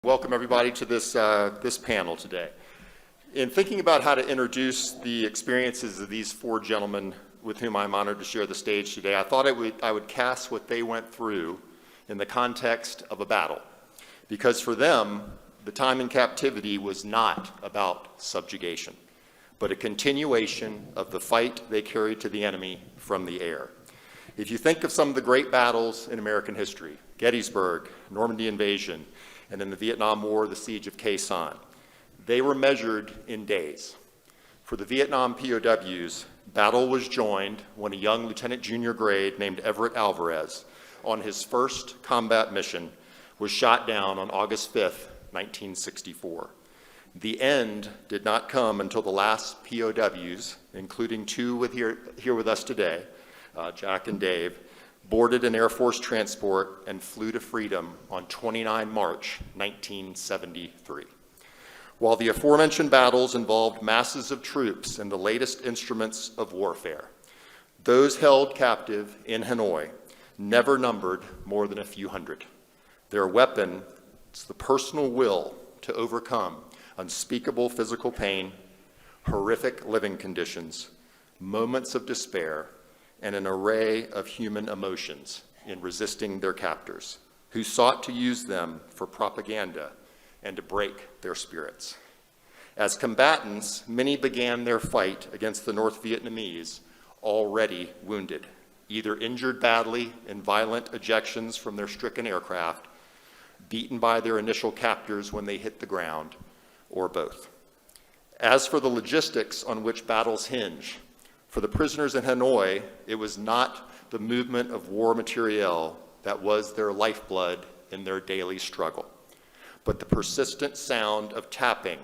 Welcome everybody to this panel today. In thinking about how to introduce the experiences of these four gentlemen with whom I'm honored to share the stage today, I thought I would cast what they went through in the context of a battle. Because for them, the time in captivity was not about subjugation, but a continuation of the fight they carried to the enemy from the air. If you think of some of the great battles in American history, Gettysburg, Normandy invasion, and in the Vietnam War, the siege of Khe Sanh, they were measured in days. For the Vietnam POWs, battle was joined when a young lieutenant junior grade named Everett Alvarez, on his first combat mission, was shot down on August 5th, 1964. The end did not come until the last POWs, including two here with us today, Jack and Dave, boarded an Air Force transport and flew to freedom on 29 March 1973. While the aforementioned battles involved masses of troops and the latest instruments of warfare, those held captive in Hanoi never numbered more than a few hundred. Their weapon is the personal will to overcome unspeakable physical pain, horrific living conditions, moments of despair, and an array of human emotions in resisting their captors, who sought to use them for propaganda and to break their spirits. As combatants, many began their fight against the North Vietnamese already wounded, either injured badly in violent ejections from their stricken aircraft, beaten by their initial captors when they hit the ground, or both. As for the logistics on which battles hinge, for the prisoners in Hanoi, it was not the movement of war materiel that was their lifeblood in their daily struggle, but the persistent sound of tapping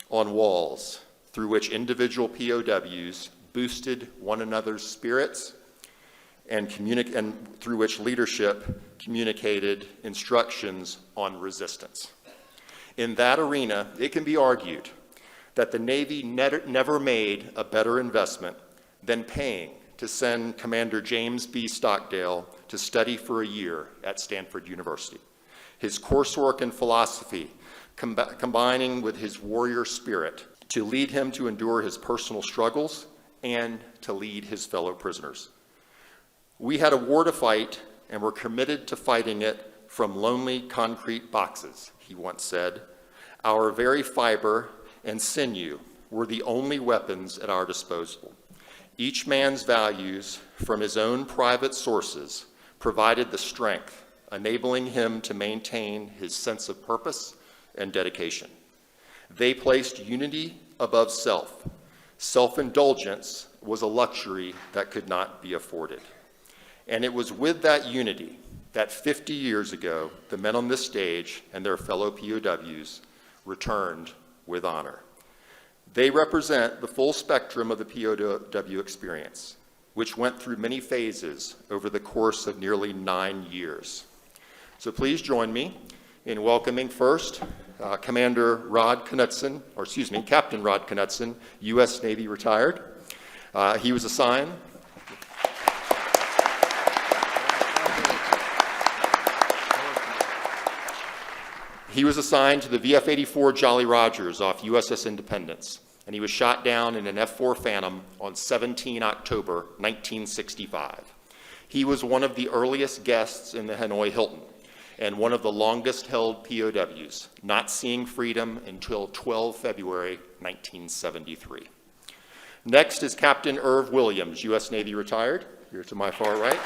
on walls through which individual POWs boosted one another's spirits and through which leadership communicated instructions on resistance. In that arena, it can be argued that the Navy never made a better investment than paying to send Commander James B. Stockdale to study for a year at Stanford University. His coursework and philosophy combining with his warrior spirit to lead him to endure his personal struggles and to lead his fellow prisoners. We had a war to fight and were committed to fighting it from lonely concrete boxes, he once said. Our very fiber and sinew were the only weapons at our disposal. Each man's values from his own private sources provided the strength, enabling him to maintain his sense of purpose and dedication. They placed unity above self. Self-indulgence was a luxury that could not be afforded. And it was with that unity that 50 years ago, the men on this stage and their fellow POWs returned with honor. They represent the full spectrum of the POW experience, which went through many phases over the course of nearly 9 years. So please join me in welcoming first Captain Rod Knutson, U.S. Navy retired. He was assigned to the VF-84 Jolly Rogers off USS Independence, and he was shot down in an F-4 Phantom on 17 October 1965. He was one of the earliest guests in the Hanoi Hilton and one of the longest held POWs, not seeing freedom until 12 February 1973. Next is Captain Irv Williams, U.S. Navy retired, here to my far right.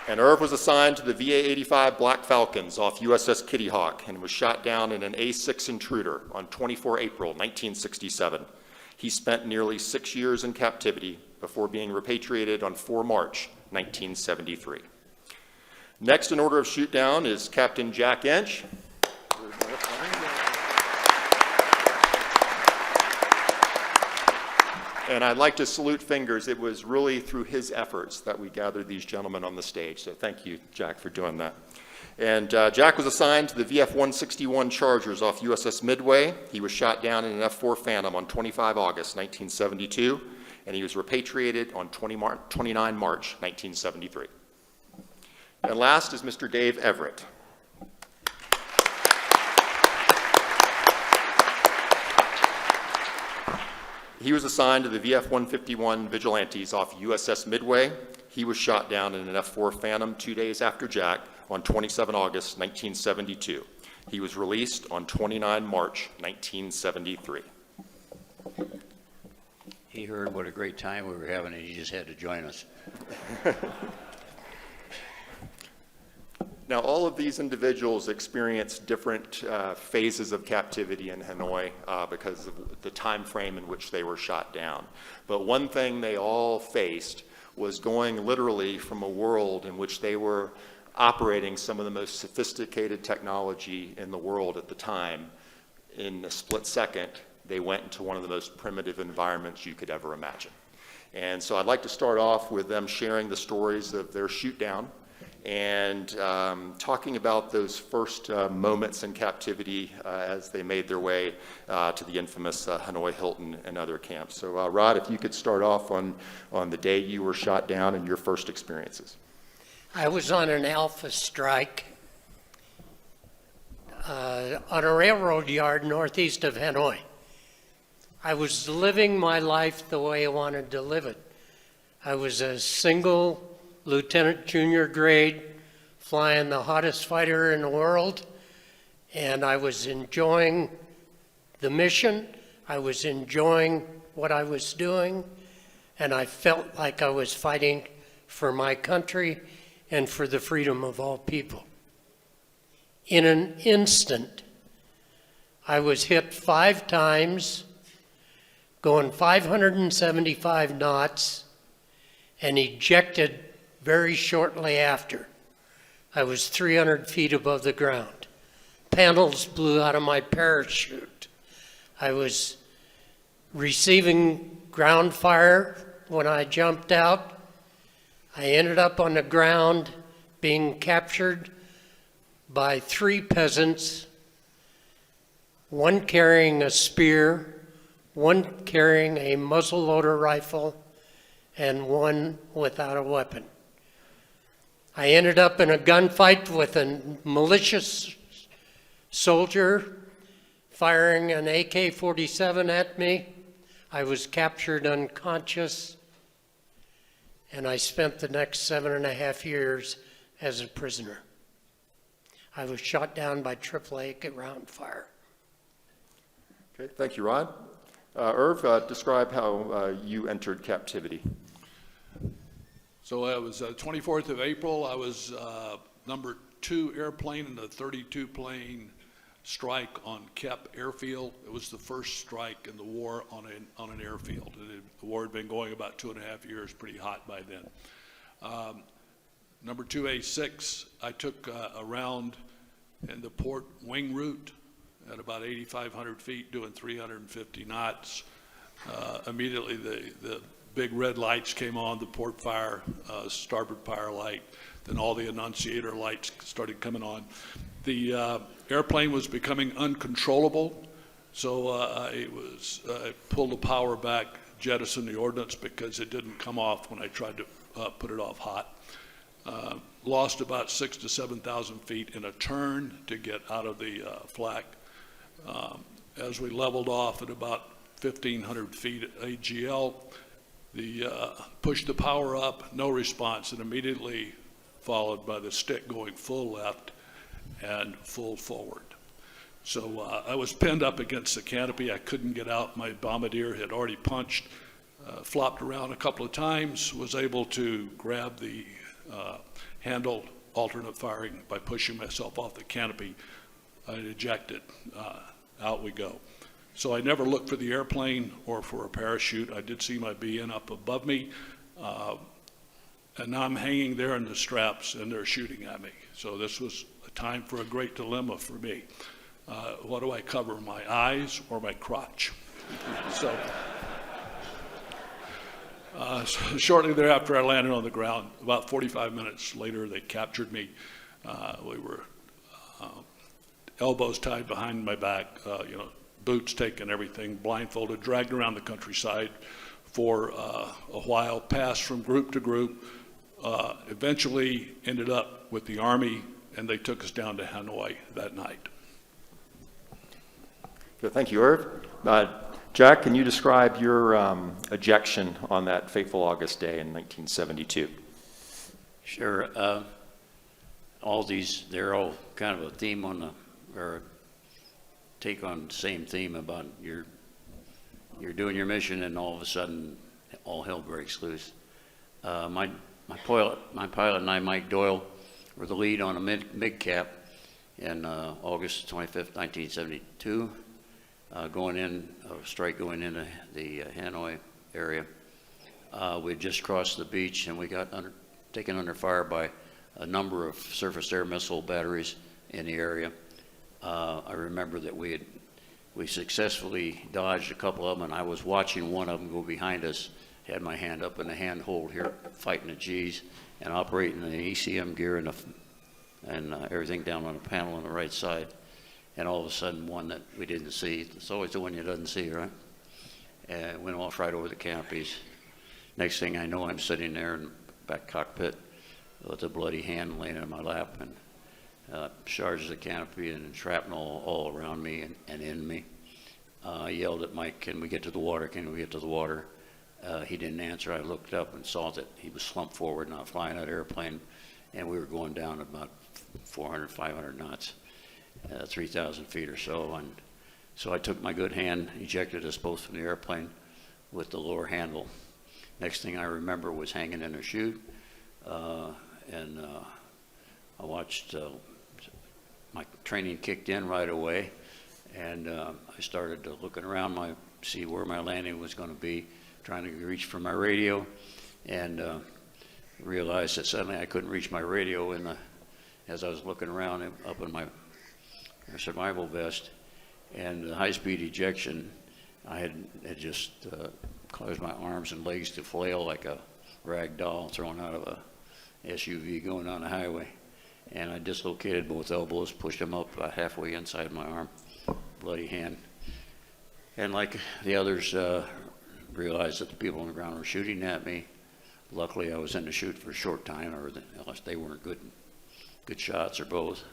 And Irv was assigned to the VA-85 Black Falcons off USS Kitty Hawk and was shot down in an A-6 Intruder on 24 April 1967. He spent nearly 6 years in captivity before being repatriated on 4 March 1973. Next in order of shoot down is Captain Jack Ensch. And I'd like to salute Fingers. It was really through his efforts that we gathered these gentlemen on the stage. So thank you, Jack, for doing that. And Jack was assigned to the VF-161 Chargers off USS Midway. He was shot down in an F-4 Phantom on 25 August 1972, and he was repatriated on 29 March 1973. And last is Mr. Dave Everett. He was assigned to the VF-151 Vigilantes off USS Midway. He was shot down in an F-4 Phantom 2 days after Jack on 27 August 1972. He was released on 29 March 1973. He heard what a great time we were having, and he just had to join us. Now, all of these individuals experienced different phases of captivity in Hanoi because of the time frame in which they were shot down. But one thing they all faced was going literally from a world in which they were operating some of the most sophisticated technology in the world at the time. In a split second, they went into one of the most primitive environments you could ever imagine. And so I'd like to start off with them sharing the stories of their shoot down and talking about those first moments in captivity as they made their way to the infamous Hanoi Hilton and other camps. So Rod, if you could start off on the day you were shot down and your first experiences. I was on an Alpha strike on a railroad yard northeast of Hanoi. I was living my life the way I wanted to live it. I was a single lieutenant junior grade, flying the hottest fighter in the world, and I was enjoying the mission. I was enjoying what I was doing, and I felt like I was fighting for my country and for the freedom of all people. In an instant, I was hit 5 times, going 575 knots, and ejected very shortly after. I was 300 feet above the ground. Panels blew out of my parachute. I was receiving ground fire when I jumped out. I ended up on the ground being captured by 3 peasants, one carrying a spear, one carrying a muzzleloader rifle, and one without a weapon. I ended up in a gunfight with a malicious soldier firing an AK-47 at me. I was captured unconscious, and I spent the next 7.5 years as a prisoner. I was shot down by AAA round fire. Okay, thank you, Rod. Irv, describe how you entered captivity. So it was 24th of April. I was number 2 airplane in the 32 plane strike on Kep Airfield. It was the first strike in the war on an airfield. The war had been going about 2.5 years, pretty hot by then. Number 2A6, I took a round in the port wing route at about 8,500 feet, doing 350 knots. Immediately the big red lights came on, the port fire, starboard fire light, then all the annunciator lights started coming on. The airplane was becoming uncontrollable, so I pulled the power back, jettisoned the ordnance because it didn't come off when I tried to put it off hot. Lost about 6,000 to 7,000 feet in a turn to get out of the flak. As we leveled off at about 1,500 feet at AGL, pushed the power up, no response, and immediately followed by the stick going full left and full forward. So I was pinned up against the canopy. I couldn't get out. My bombardier had already punched, flopped around a couple of times, was able to grab the handle alternate firing by pushing myself off the canopy. I ejected. Out we go. So I never looked for the airplane or for a parachute. I did see my BN up above me, and now I'm hanging there in the straps and they're shooting at me. So this was a time for a great dilemma for me. What do I cover, my eyes or my crotch? So shortly thereafter I landed on the ground. About 45 minutes later they captured me. We were elbows tied behind my back, boots taken, everything, blindfolded, dragged around the countryside for a while, passed from group to group, Eventually ended up with the Army, and they took us down to Hanoi that night. Good, thank you, Irv. Jack, can you describe your ejection on that fateful August day in 1972? Sure. All these, they're all kind of a theme on or take on the same theme about you're doing your mission and all of a sudden all hell breaks loose. My pilot and I, Mike Doyle, were the lead on a MiG cap in August 25th, 1972, going into the Hanoi area. We had just crossed the beach and we got taken under fire by a number of surface air missile batteries in the area. I remember that we successfully dodged a couple of them, and I was watching one of them go behind us, had my hand up in the handhold here, fighting the G's and operating the ECM gear and everything down on the panel on the right side. And all of a sudden, one that we didn't see, it's always the one you doesn't see, right? And went off right over the canopies. Next thing I know, I'm sitting there in the back cockpit with a bloody hand laying in my lap, and shards of the canopy and shrapnel all around me and in me. I yelled at Mike, "Can we get to the water? Can we get to the water?" He didn't answer. I looked up and saw that he was slumped forward, not flying that airplane, and we were going down about 400, 500 knots, 3,000 feet or so. And so I took my good hand, ejected us both from the airplane with the lower handle. Next thing I remember was hanging in a chute, and I watched my training kicked in right away, and I started looking around see where my landing was going to be, trying to reach for my radio, and realized that suddenly I couldn't reach my radio as I was looking around up in my survival vest. And the high-speed ejection, I had just caused my arms and legs to flail like a rag doll thrown out of a SUV going down the highway. And I dislocated both elbows, pushed them up halfway inside my arm, bloody hand. And like the others, realized that the people on the ground were shooting at me. Luckily, I was in the chute for a short time, unless they weren't good shots or both.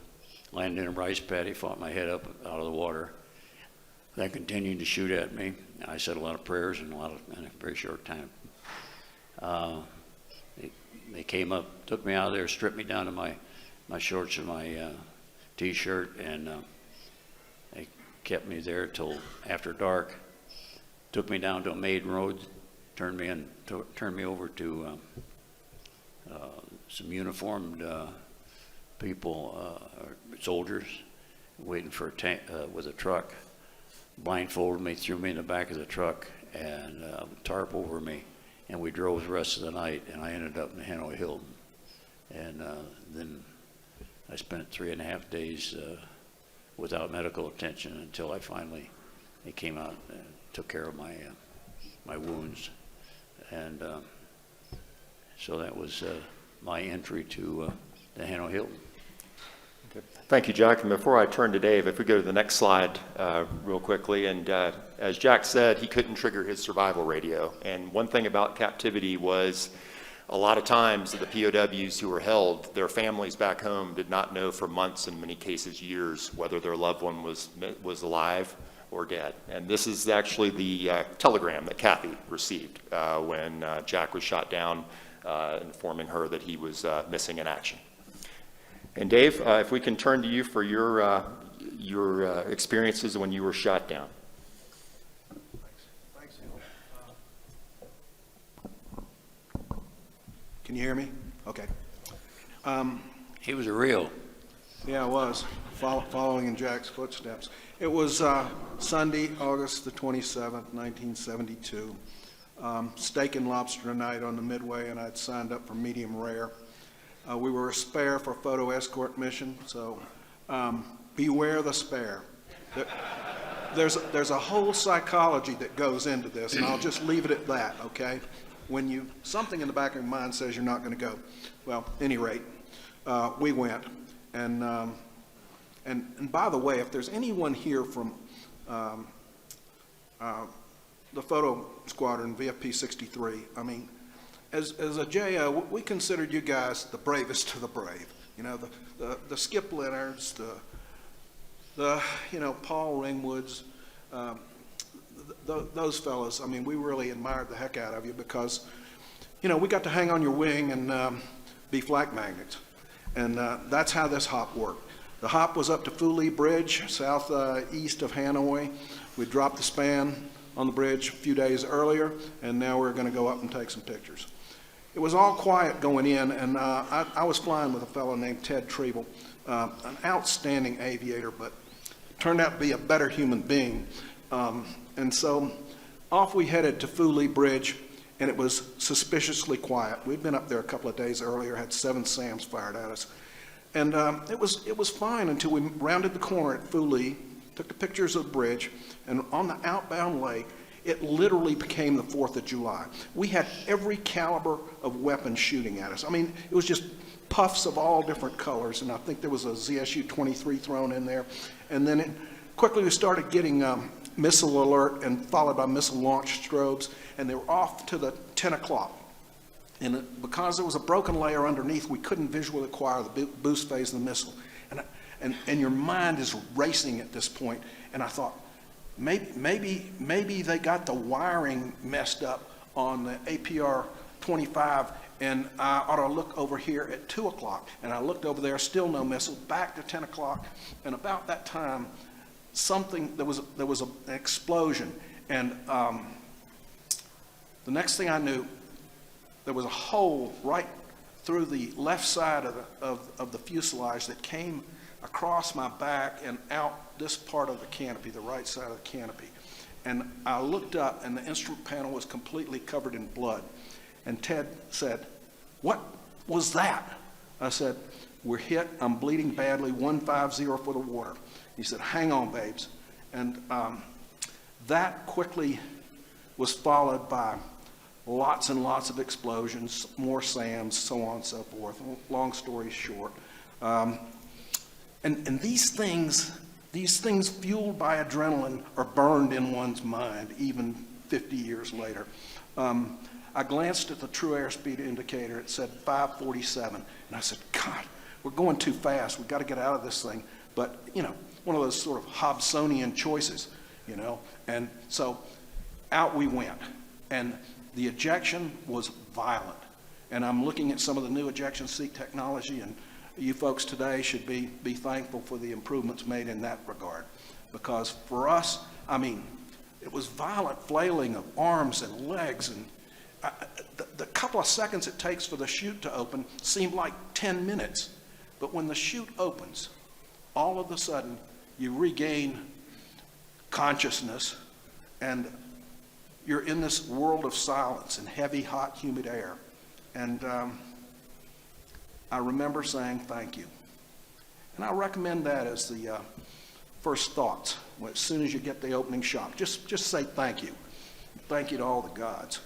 Landed in a rice paddy, fought my head up out of the water. They continued to shoot at me. I said a lot of prayers in a very short time. They came up, took me out of there, stripped me down to my shorts and my T-shirt, and they kept me there till after dark. Took me down to a maiden road, turned me over to some uniformed people, soldiers, waiting for a tank with a truck. Blindfolded me, threw me in the back of the truck, and tarp over me, and we drove the rest of the night, and I ended up in Hanoi Hilton. And then I spent 3.5 days without medical attention until they came out and took care of my wounds. And so that was my entry to the Hanoi Hilton. Okay. Thank you, Jack. And before I turn to Dave, if we go to the next slide real quickly. And as Jack said, he couldn't trigger his survival radio. And one thing about captivity was a lot of times the POWs who were held, their families back home did not know for months, in many cases years, whether their loved one was alive or dead. And this is actually the telegram that Kathy received when Jack was shot down, informing her that he was missing in action. And Dave, if we can turn to you for your experiences when you were shot down. Thanks. Can you hear me? Okay. He was a real. Yeah, I was following in Jack's footsteps. It was Sunday, August the 27th, 1972. Steak and lobster night on the Midway, and I'd signed up for medium rare. We were a spare for a photo escort mission, so beware the spare. There's a whole psychology that goes into this, and I'll just leave it at that, okay? When something in the back of your mind says you're not going to go. Well, at any rate, we went. And by the way, if there's anyone here from the photo squadron, VFP 63, I mean, as a JO, we considered you guys the bravest of the brave. You know, the Skip Leonards, the Paul Ringwoods, those fellas. I mean, we really admired the heck out of you because, we got to hang on your wing and be flak magnets. And that's how this hop worked. The hop was up to Phu Le Bridge, southeast of Hanoi. We dropped the span on the bridge a few days earlier, and now we're going to go up and take some pictures. It was all quiet going in, and I was flying with a fellow named Ted Treble, an outstanding aviator, but turned out to be a better human being. And so off we headed to Phu Le Bridge, and it was suspiciously quiet. We'd been up there a couple of days earlier, had 7 SAMs fired at us. And it was fine until we rounded the corner at Phu Le, took the pictures of the bridge, and on the outbound leg, it literally became the 4th of July. We had every caliber of weapon shooting at us. I mean, it was just puffs of all different colors, and I think there was a ZSU-23 thrown in there. And then quickly we started getting missile alert and followed by missile launch strobes, and they were off to the 10 o'clock. And because there was a broken layer underneath, we couldn't visually acquire the boost phase of the missile. And your mind is racing at this point. And I thought, maybe they got the wiring messed up on the APR-25, and I ought to look over here at 2 o'clock. And I looked over there, still no missile, back to 10 o'clock. And about that time, there was an explosion. And the next thing I knew, there was a hole right through the left side of the fuselage that came across my back and out this part of the canopy, the right side of the canopy. And I looked up, and the instrument panel was completely covered in blood. And Ted said, "What was that?" I said, "We're hit. I'm bleeding badly. 150 for the water." He said, "Hang on, babes." And that quickly was followed by lots and lots of explosions, more SAMs, so on and so forth. Long story short. And these things fueled by adrenaline are burned in one's mind, even 50 years later. I glanced at the true airspeed indicator. It said 547. And I said, God, we're going too fast. We've got to get out of this thing. But, one of those sort of Hobsonian choices, And so out we went. And the ejection was violent. And I'm looking at some of the new ejection seat technology, and you folks today should be thankful for the improvements made in that regard. Because for us, it was violent flailing of arms and legs, and the couple of seconds it takes for the chute to open seemed like 10 minutes. But when the chute opens, all of a sudden you regain consciousness, and you're in this world of silence and heavy, hot, humid air. And I remember saying thank you. And I recommend that as the first thoughts. As soon as you get the opening shot, just say thank you. Thank you to all the gods.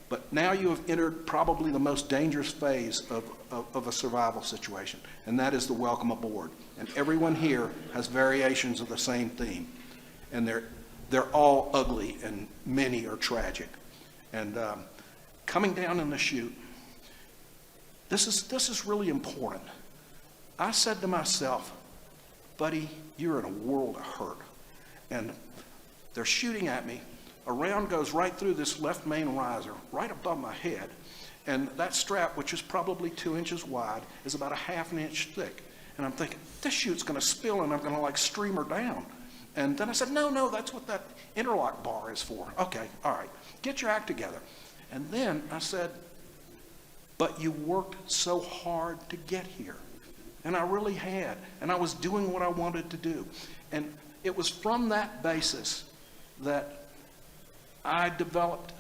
But now you have entered probably the most dangerous phase of a survival situation, and that is the welcome aboard. And everyone here has variations of the same theme. And they're all ugly, and many are tragic. And coming down in the chute, this is really important. I said to myself, buddy, you're in a world of hurt. And they're shooting at me. A round goes right through this left main riser, right above my head. And that strap, which is probably 2 inches wide, is about a ½ inch thick. And I'm thinking, this chute's going to spill, and I'm going to stream her down. And then I said, no, that's what that interlock bar is for. Okay, all right, get your act together. And then I said, but you worked so hard to get here. And I really had. And I was doing what I wanted to do. And it was from that basis that I developed,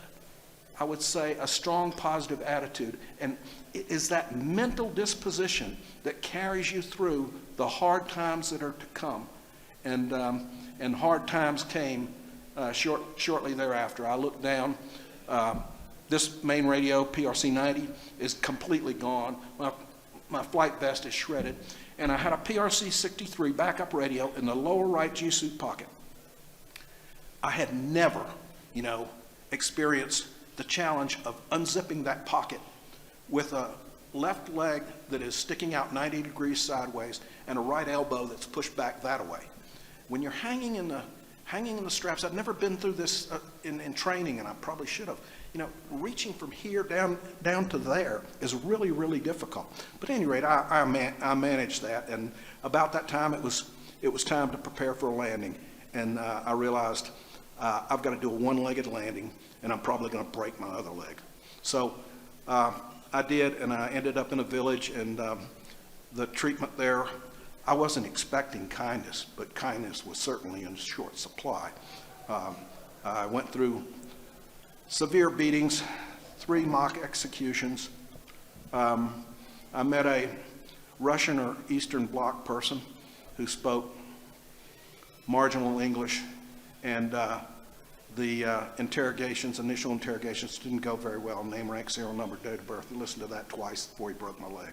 I would say, a strong positive attitude. And it is that mental disposition that carries you through the hard times that are to come. And hard times came shortly thereafter. I looked down. This main radio, PRC-90, is completely gone. My flight vest is shredded. And I had a PRC-63 backup radio in the lower right G-suit pocket. I had never, experienced the challenge of unzipping that pocket with a left leg that is sticking out 90 degrees sideways and a right elbow that's pushed back that way. When you're hanging in the straps, I've never been through this in training, and I probably should have. You know, reaching from here down to there is really, really difficult. But at any rate, I managed that, and about that time it was time to prepare for a landing, and I realized I've got to do a one-legged landing, and I'm probably going to break my other leg. So I did, and I ended up in a village, and the treatment there, I wasn't expecting kindness, but kindness was certainly in short supply. I went through severe beatings, 3 mock executions. I met a Russian or Eastern Bloc person who spoke marginal English, and the initial interrogations didn't go very well. Name, rank, serial number, date of birth. He listened to that twice before he broke my leg.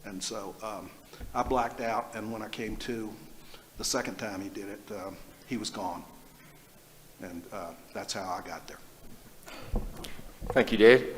And so I blacked out, and when I came to the second time he did it, he was gone. And that's how I got there. Thank you, Dave.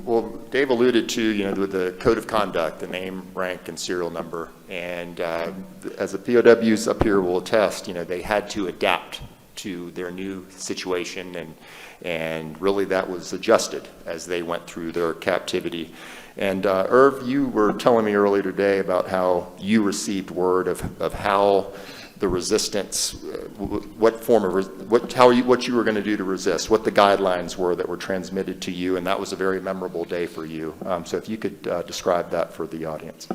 Well, Dave alluded to, the code of conduct, the name, rank, and serial number. And as the POWs up here will attest, they had to adapt to their new situation, and really that was adjusted as they went through their captivity. And Irv, you were telling me earlier today about how you received word of how the resistance, what you were going to do to resist, what the guidelines were that were transmitted to you, and that was a very memorable day for you. So if you could describe that for the audience.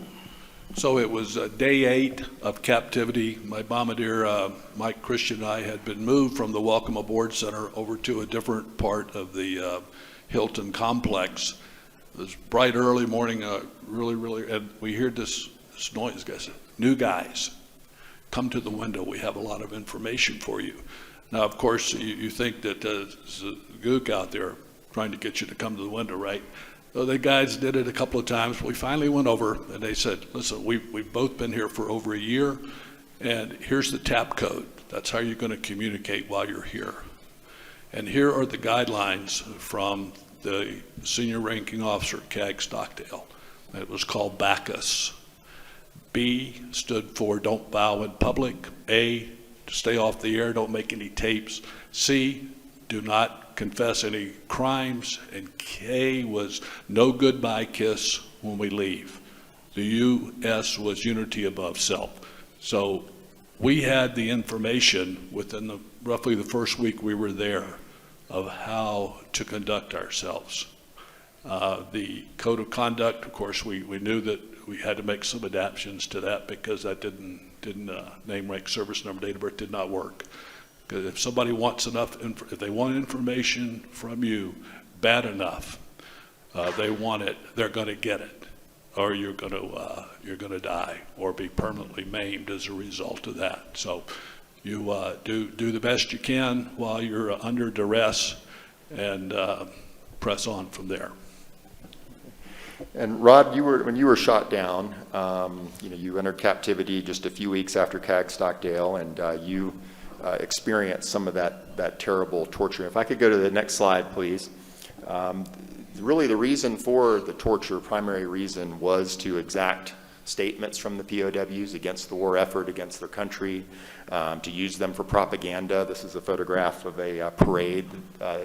So it was day 8 of captivity. My bombardier, Mike Christian, and I had been moved from the Welcome Aboard Center over to a different part of the Hilton complex. It was bright early morning, really, and we heard this noise, guys, new guys. Come to the window, we have a lot of information for you. Now, of course, you think that there's a gook out there trying to get you to come to the window, right? So the guys did it a couple of times. We finally went over, and they said, listen, we've both been here for over a year, and here's the tap code. That's how you're going to communicate while you're here. And here are the guidelines from the senior ranking officer, CAG Stockdale. It was called Bacchus. B stood for don't bow in public. A, to stay off the air, don't make any tapes. C, do not confess any crimes. And K was no goodbye kiss when we leave. The U.S. was unity above self. So we had the information within roughly the first week we were there of how to conduct ourselves. The code of conduct, of course, we knew that we had to make some adaptations to that because that didn't name, rank, service number, date of birth did not work. Because if somebody wants if they want information from you bad enough, they want it, they're going to get it, or you're going to die or be permanently maimed as a result of that. So you do the best you can while you're under duress, and press on from there. And Rod, when you were shot down, you entered captivity just a few weeks after CAG Stockdale, and you experienced some of that terrible torture. If I could go to the next slide, please. Really the reason for the torture, primary reason, was to exact statements from the POWs against the war effort, against their country, to use them for propaganda. This is a photograph of a parade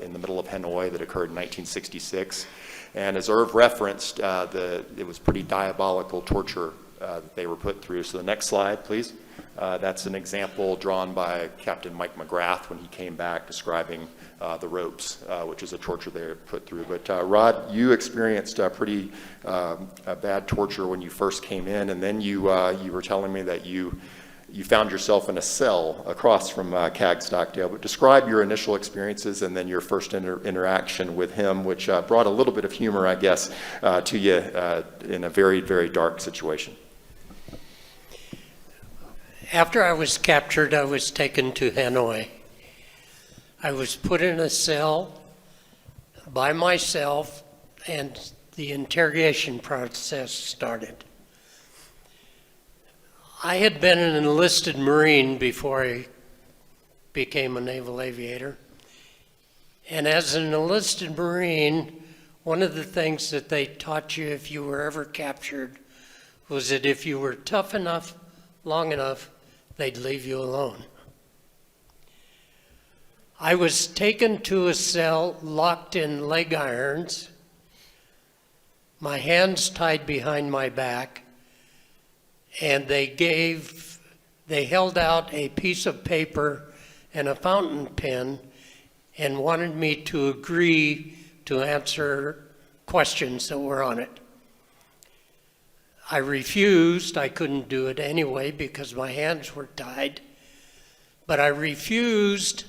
in the middle of Hanoi that occurred in 1966. And as Irv referenced, it was pretty diabolical torture that they were put through. So the next slide, please. That's an example drawn by Captain Mike McGrath when he came back describing the ropes, which is a torture they were put through. But Rod, you experienced pretty bad torture when you first came in, and then you were telling me that you found yourself in a cell across from CAG Stockdale. But describe your initial experiences and then your first interaction with him, which brought a little bit of humor, I guess, to you in a very, very dark situation. After I was captured, I was taken to Hanoi. I was put in a cell by myself, and the interrogation process started. I had been an enlisted Marine before I became a naval aviator, And as an enlisted Marine, one of the things that they taught you if you were ever captured was that if you were tough enough, long enough, they'd leave you alone. I was taken to a cell locked in leg irons, my hands tied behind my back, and they held out a piece of paper and a fountain pen and wanted me to agree to answer questions that were on it. I refused. I couldn't do it anyway because my hands were tied. But I refused,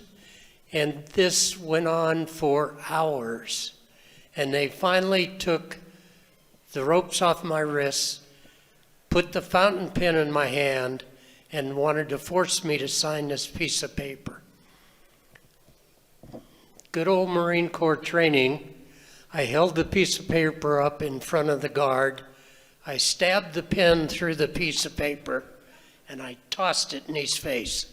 and this went on for hours. And they finally took the ropes off my wrists, put the fountain pen in my hand, and wanted to force me to sign this piece of paper. Good old Marine Corps training. I held the piece of paper up in front of the guard. I stabbed the pen through the piece of paper, and I tossed it in his face.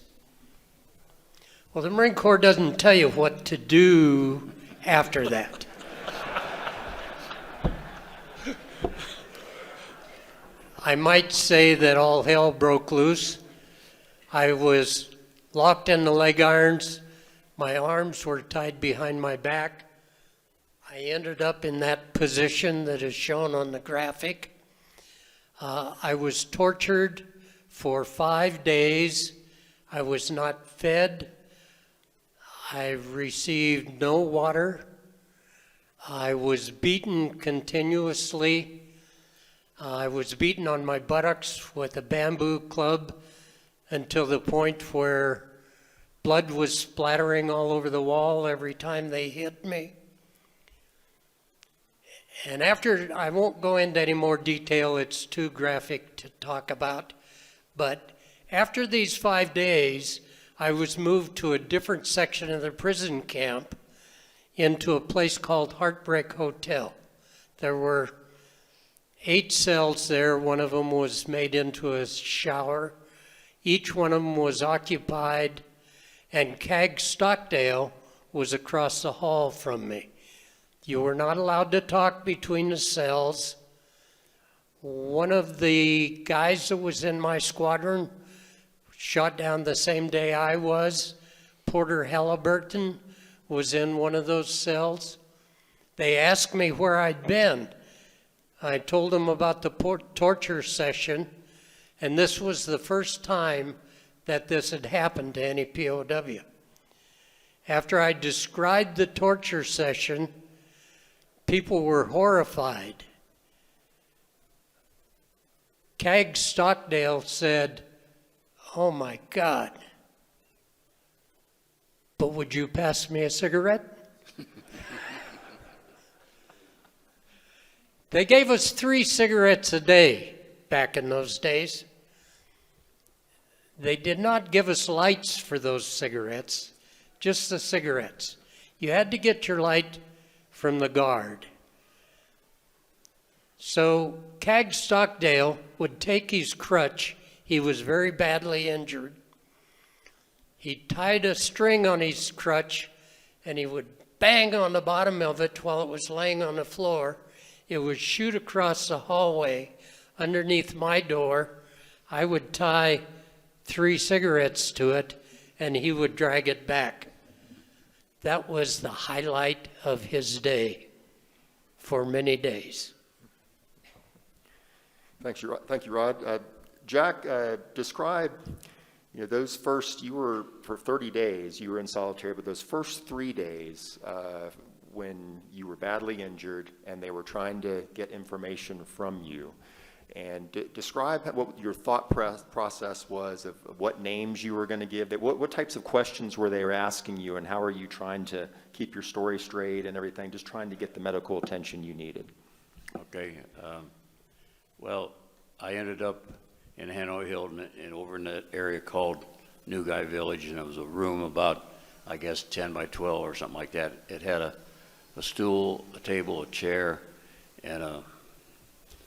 Well, the Marine Corps doesn't tell you what to do after that. I might say that all hell broke loose. I was locked in the leg irons. My arms were tied behind my back. I ended up in that position that is shown on the graphic. I was tortured for 5 days. I was not fed. I received no water. I was beaten continuously. I was beaten on my buttocks with a bamboo club until the point where blood was splattering all over the wall every time they hit me. And after, I won't go into any more detail, it's too graphic to talk about, but after these 5 days, I was moved to a different section of the prison camp into a place called Heartbreak Hotel. There were 8 cells there. One of them was made into a shower. Each one of them was occupied, and CAG Stockdale was across the hall from me. You were not allowed to talk between the cells. One of the guys that was in my squadron shot down the same day I was. Porter Halliburton was in one of those cells. They asked me where I'd been. I told them about the torture session, and this was the first time that this had happened to any POW. After I described the torture session, people were horrified. CAG Stockdale said, "Oh my God, but would you pass me a cigarette?" They gave us 3 cigarettes a day back in those days. They did not give us lights for those cigarettes, just the cigarettes. You had to get your light from the guard. So CAG Stockdale would take his crutch. He was very badly injured. He tied a string on his crutch, and he would bang on the bottom of it while it was laying on the floor. It would shoot across the hallway underneath my door. I would tie 3 cigarettes to it, and he would drag it back. That was the highlight of his day for many days. Thank you, Rod. Jack, describe, those first, you were, for 30 days, you were in solitary, but those first 3 days when you were badly injured and they were trying to get information from you. And describe what your thought process was of what names you were going to give. What types of questions were they asking you, and how are you trying to keep your story straight and everything, just trying to get the medical attention you needed? Okay. Well, I ended up in Hanoi Hill and over in that area called New Guy Village, and it was a room about, I guess, 10 by 12 or something like that. It had a stool, a table, a chair, and a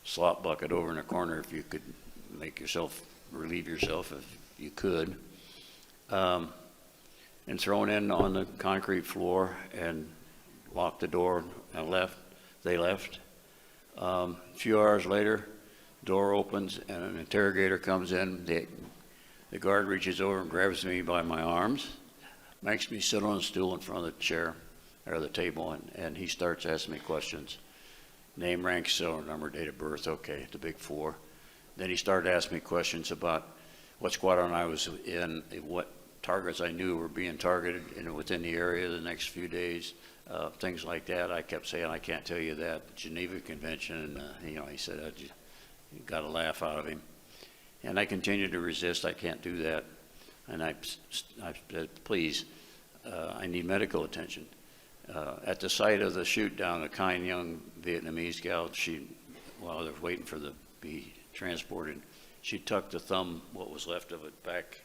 slop bucket over in the corner if you could relieve yourself if you could. and thrown in on the concrete floor and locked the door and left. They left. A few hours later, door opens and an interrogator comes in. The guard reaches over and grabs me by my arms, makes me sit on a stool in front of the chair or the table, and he starts asking me questions. Name, rank, serial number, date of birth, okay, the big four. Then he started asking me questions about what squadron I was in, what targets I knew were being targeted within the area the next few days, things like that. I kept saying, I can't tell you that. Geneva Convention, and he said, you got a laugh out of him. And I continued to resist, I can't do that. And I said, please, I need medical attention. At the site of the shoot down, a kind young Vietnamese gal, while they're waiting for the be transported, she tucked the thumb, what was left of it, back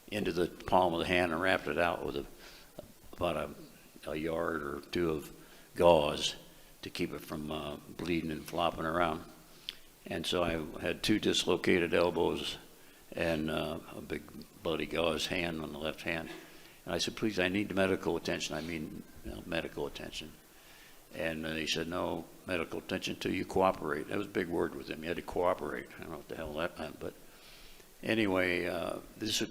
into the palm of the hand and wrapped it out with about a yard or two of gauze to keep it from bleeding and flopping around. And so I had 2 dislocated elbows and a big bloody gauze hand on the left hand. And I said, please, I need medical attention. I mean, medical attention. And he said, no medical attention till you cooperate. That was a big word with him. You had to cooperate. I don't know what the hell that meant, but anyway, this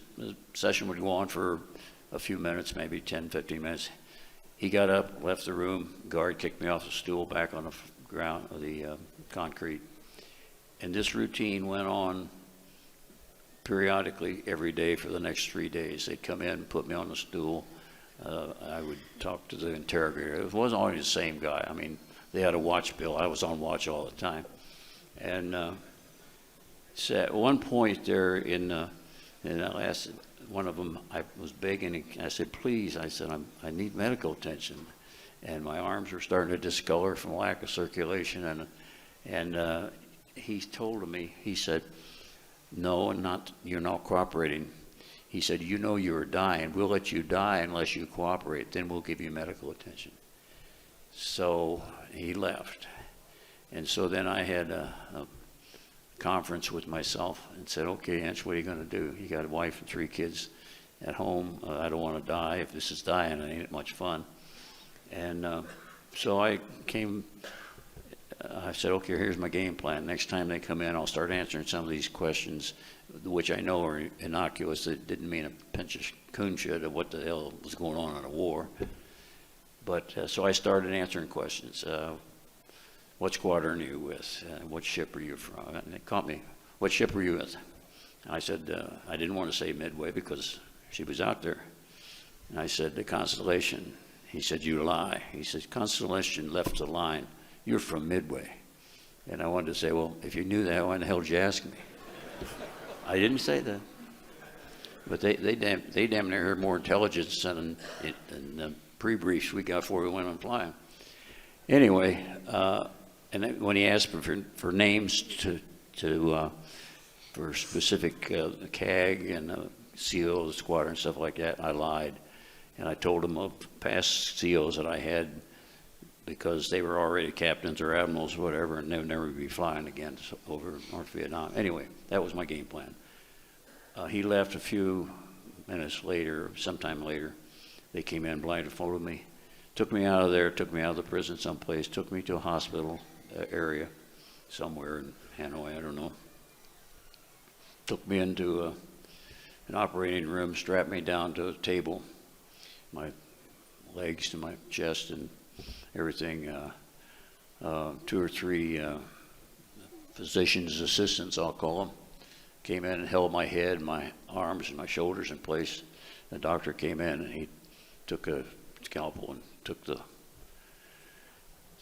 session would go on for a few minutes, maybe 10, 15 minutes. He got up, left the room. Guard kicked me off the stool back on the ground, the concrete. And this routine went on periodically every day for the next 3 days. They'd come in, put me on the stool. I would talk to the interrogator. It wasn't always the same guy. I mean, they had a watch bill. I was on watch all the time. And so at one point there in the last one of them, I was begging. I said, please, I said, I need medical attention. And my arms were starting to discolor from lack of circulation. And he told me, he said, no, you're not cooperating. He said, you know you were dying. We'll let you die unless you cooperate. Then we'll give you medical attention. So he left. And so then I had a conference with myself and said, okay, Ensch, what are you going to do? You got a wife and 3 kids at home. I don't want to die. If this is dying, it ain't much fun. And so I said, okay, here's my game plan. Next time they come in, I'll start answering some of these questions, which I know are innocuous. It didn't mean a pinch of coon shit of what the hell was going on in a war. But so I started answering questions. What squadron are you with? What ship are you from? And they caught me. What ship are you with? And I said, I didn't want to say Midway because she was out there. And I said, the Constellation. He said, you lie. He said, Constellation left the line. You're from Midway. And I wanted to say, well, if you knew that, why the hell did you ask me? I didn't say that. But they damn near heard more intelligence than the pre-briefs we got before we went on flying. Anyway, and then when he asked for names for specific CAG and SEAL, the squadron, stuff like that, I lied. And I told him of past SEALs that I had because they were already captains or admirals or whatever, and they would never be flying again over North Vietnam. Anyway, that was my game plan. He left a few minutes later, sometime later. They came in, blindfolded me, took me out of there, took me out of the prison someplace, took me to a hospital area somewhere in Hanoi, I don't know. Took me into an operating room, strapped me down to a table, my legs to my chest and everything. 2 or 3 physician's assistants, I'll call them, came in and held my head, my arms and my shoulders in place. The doctor came in and he took a scalpel and took the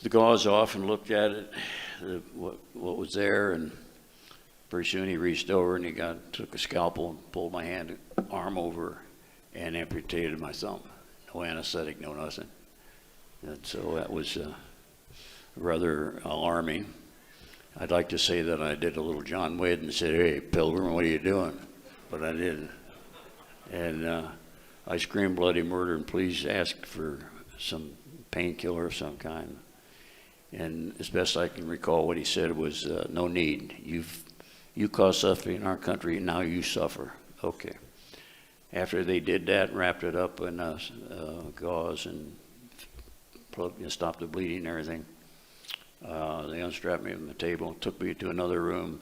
gauze off and looked at it, what was there, and pretty soon he reached over and he took a scalpel and pulled my arm over and amputated my thumb. No anesthetic, no nothing. And so that was rather alarming. I'd like to say that I did a little John Wayne and said, hey, Pilgrim, what are you doing? But I didn't. And I screamed bloody murder and please ask for some painkiller of some kind. And as best I can recall, what he said was, no need. You caused suffering in our country, now you suffer. Okay. After they did that, wrapped it up in gauze and stopped the bleeding and everything, they unstrapped me from the table, took me to another room,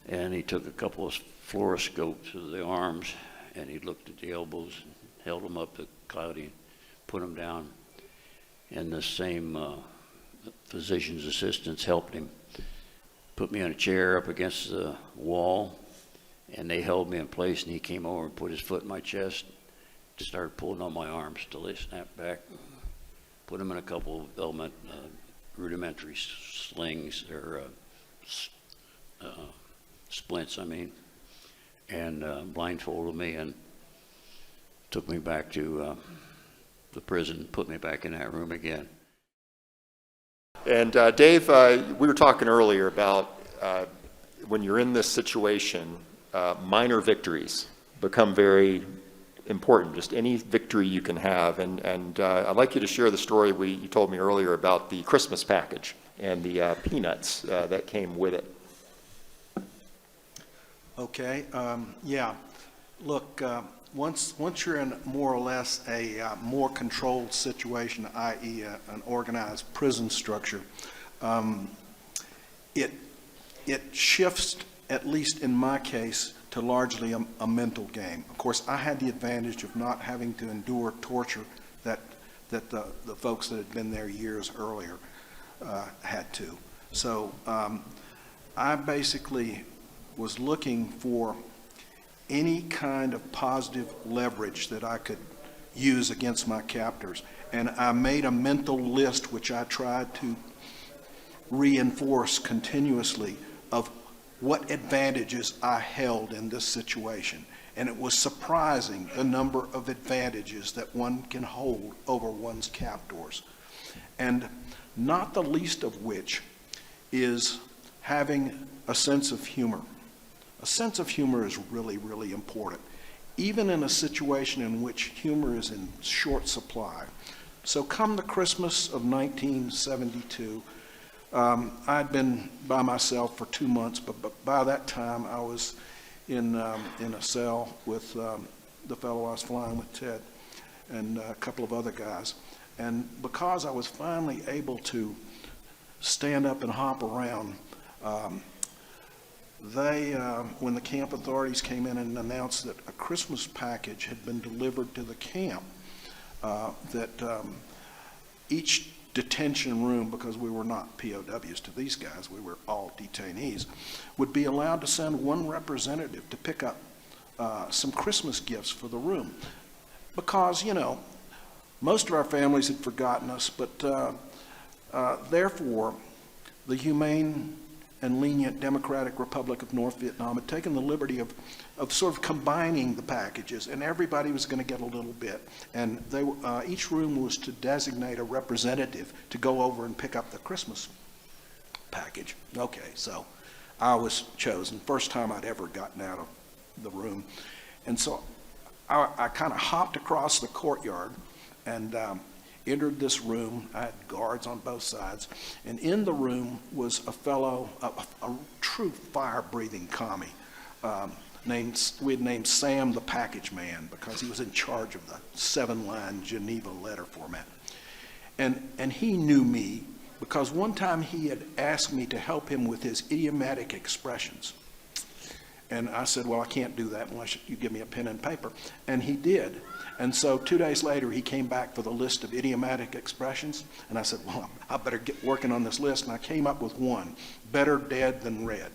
and he took a couple of fluoroscopes of the arms, and he looked at the elbows, and held them up to Cloudy, put them down, and the same physician's assistants helped him, put me on a chair up against the wall, and they held me in place, and he came over and put his foot in my chest, just started pulling on my arms till they snapped back, put them in a couple of rudimentary slings, or splints, and blindfolded me and took me back to the prison, put me back in that room again. And Dave, we were talking earlier about when you're in this situation, minor victories become very important, just any victory you can have. And I'd like you to share the story you told me earlier about the Christmas package and the peanuts that came with it. Okay, yeah. Look, once you're in more or less a more controlled situation, i.e. An organized prison structure, it shifts, at least in my case, to largely a mental game. Of course, I had the advantage of not having to endure torture that the folks that had been there years earlier had to. So I basically was looking for any kind of positive leverage that I could use against my captors. And I made a mental list, which I tried to reinforce continuously, of what advantages I held in this situation. And it was surprising the number of advantages that one can hold over one's captors. And not the least of which is having a sense of humor. A sense of humor is really, really important, even in a situation in which humor is in short supply. So come the Christmas of 1972, I'd been by myself for 2 months, but by that time I was in a cell with the fellow I was flying with, Ted, and a couple of other guys. And because I was finally able to stand up and hop around, when the camp authorities came in and announced that a Christmas package had been delivered to the camp, that each detention room, because we were not POWs to these guys, we were all detainees, would be allowed to send one representative to pick up some Christmas gifts for the room. Because, most of our families had forgotten us, but therefore, the humane and lenient Democratic Republic of North Vietnam had taken the liberty of sort of combining the packages, and everybody was going to get a little bit. And each room was to designate a representative to go over and pick up the Christmas package. Okay, so I was chosen. First time I'd ever gotten out of the room. And so I kind of hopped across the courtyard and entered this room. I had guards on both sides, and in the room was a fellow, a true fire-breathing commie, we had named Sam the Package Man because he was in charge of the 7-line Geneva letter format. And he knew me because one time he had asked me to help him with his idiomatic expressions. And I said, well, I can't do that unless you give me a pen and paper. And he did. And so 2 days later, he came back for the list of idiomatic expressions. And I said, well, I better get working on this list. And I came up with one: better dead than red.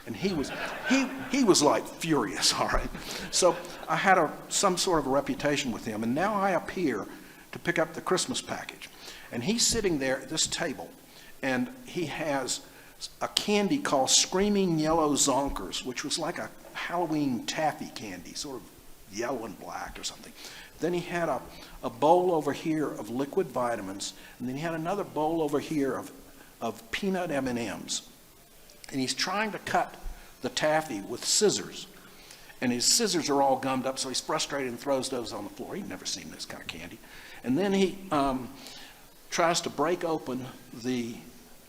And he was like furious, all right? So I had some sort of a reputation with him. And now I appear to pick up the Christmas package. And he's sitting there at this table, and he has a candy called Screaming Yellow Zonkers, which was like a Halloween taffy candy, sort of yellow and black or something. Then he had a bowl over here of liquid vitamins, and then he had another bowl over here of peanut M&Ms. And he's trying to cut the taffy with scissors. And his scissors are all gummed up, so he's frustrated and throws those on the floor. He'd never seen this kind of candy. And then he tries to break open the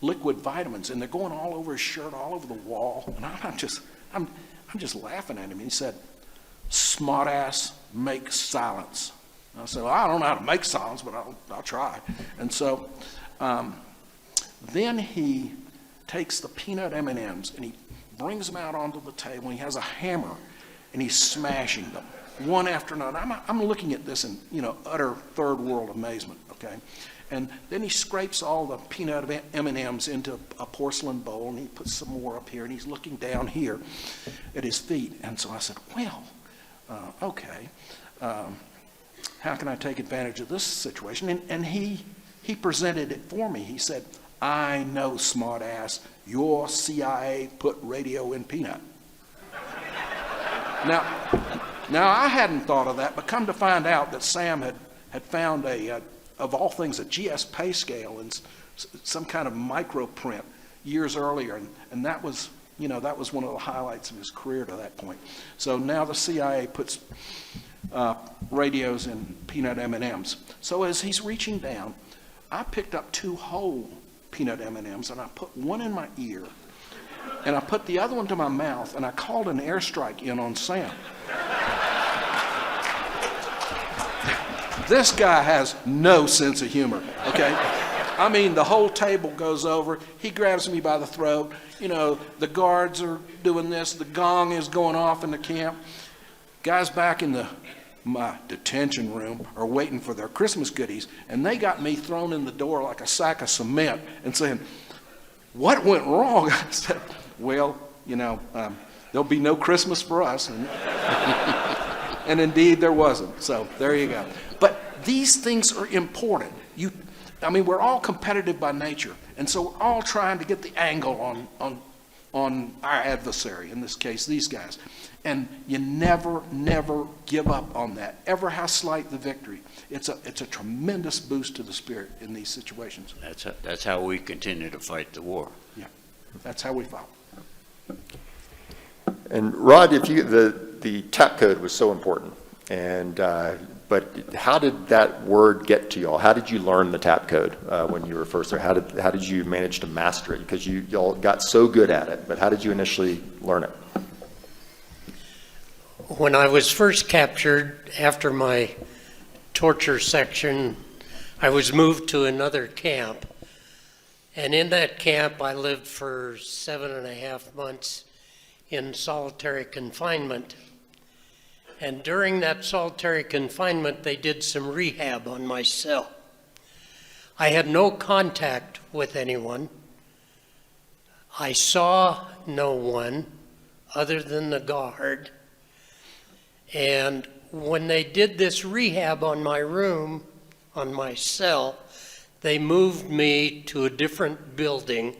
liquid vitamins, and they're going all over his shirt, all over the wall. And I'm just laughing at him. And he said, smartass, make silence. I said, well, I don't know how to make silence, but I'll try. And so then he takes the peanut M&Ms and he brings them out onto the table. And he has a hammer and he's smashing them one after another. I'm looking at this in, utter third world amazement, okay? And then he scrapes all the peanut M&Ms into a porcelain bowl, and he puts some more up here, and he's looking down here at his feet. And so I said, well, okay, how can I take advantage of this situation? And he presented it for me. He said, I know, smart ass, your CIA put radio in peanut. Now I hadn't thought of that, but come to find out that Sam had found of all things, a GS pay scale and some kind of microprint years earlier, and that was one of the highlights of his career to that point. So now the CIA puts radios in peanut M&Ms. So as he's reaching down, I picked up 2 whole peanut M&Ms and I put one in my ear, and I put the other one to my mouth, and I called an airstrike in on Sam. This guy has no sense of humor, okay? I mean, the whole table goes over. He grabs me by the throat. The guards are doing this. The gong is going off in the camp. Guys back in my detention room are waiting for their Christmas goodies, and they got me thrown in the door like a sack of cement and saying, what went wrong? I said, well, there'll be no Christmas for us. And indeed there wasn't. So there you go. But these things are important. We're all competitive by nature, and so we're all trying to get the angle on our adversary, in this case, these guys. And you never give up on that. Ever how slight the victory. It's a tremendous boost to the spirit in these situations. That's how we continue to fight the war. Yeah, that's how we fight. And Rod, the TAP code was so important, and but how did that word get to y'all? How did you learn the TAP code when you were first there? How did you manage to master it? Because y'all got so good at it, but how did you initially learn it? When I was first captured, after my torture section, I was moved to another camp. And in that camp, I lived for 7.5 months in solitary confinement. And during that solitary confinement, they did some rehab on my cell. I had no contact with anyone. I saw no one other than the guard. And when they did this rehab on my room, on my cell, they moved me to a different building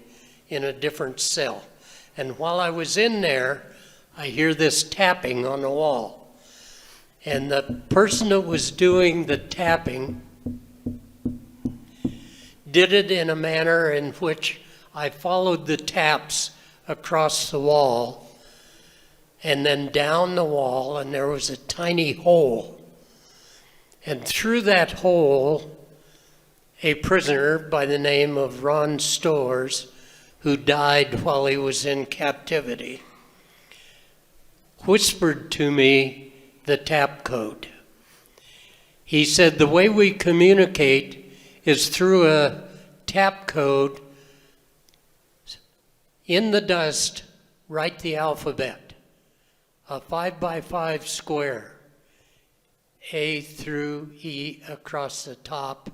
in a different cell. And while I was in there, I hear this tapping on the wall. And the person that was doing the tapping did it in a manner in which I followed the taps across the wall and then down the wall, and there was a tiny hole. And through that hole, a prisoner by the name of Ron Storrs, who died while he was in captivity, whispered to me the TAP code. He said, the way we communicate is through a TAP code. In the dust, write the alphabet, a 5x5 square, A through E across the top,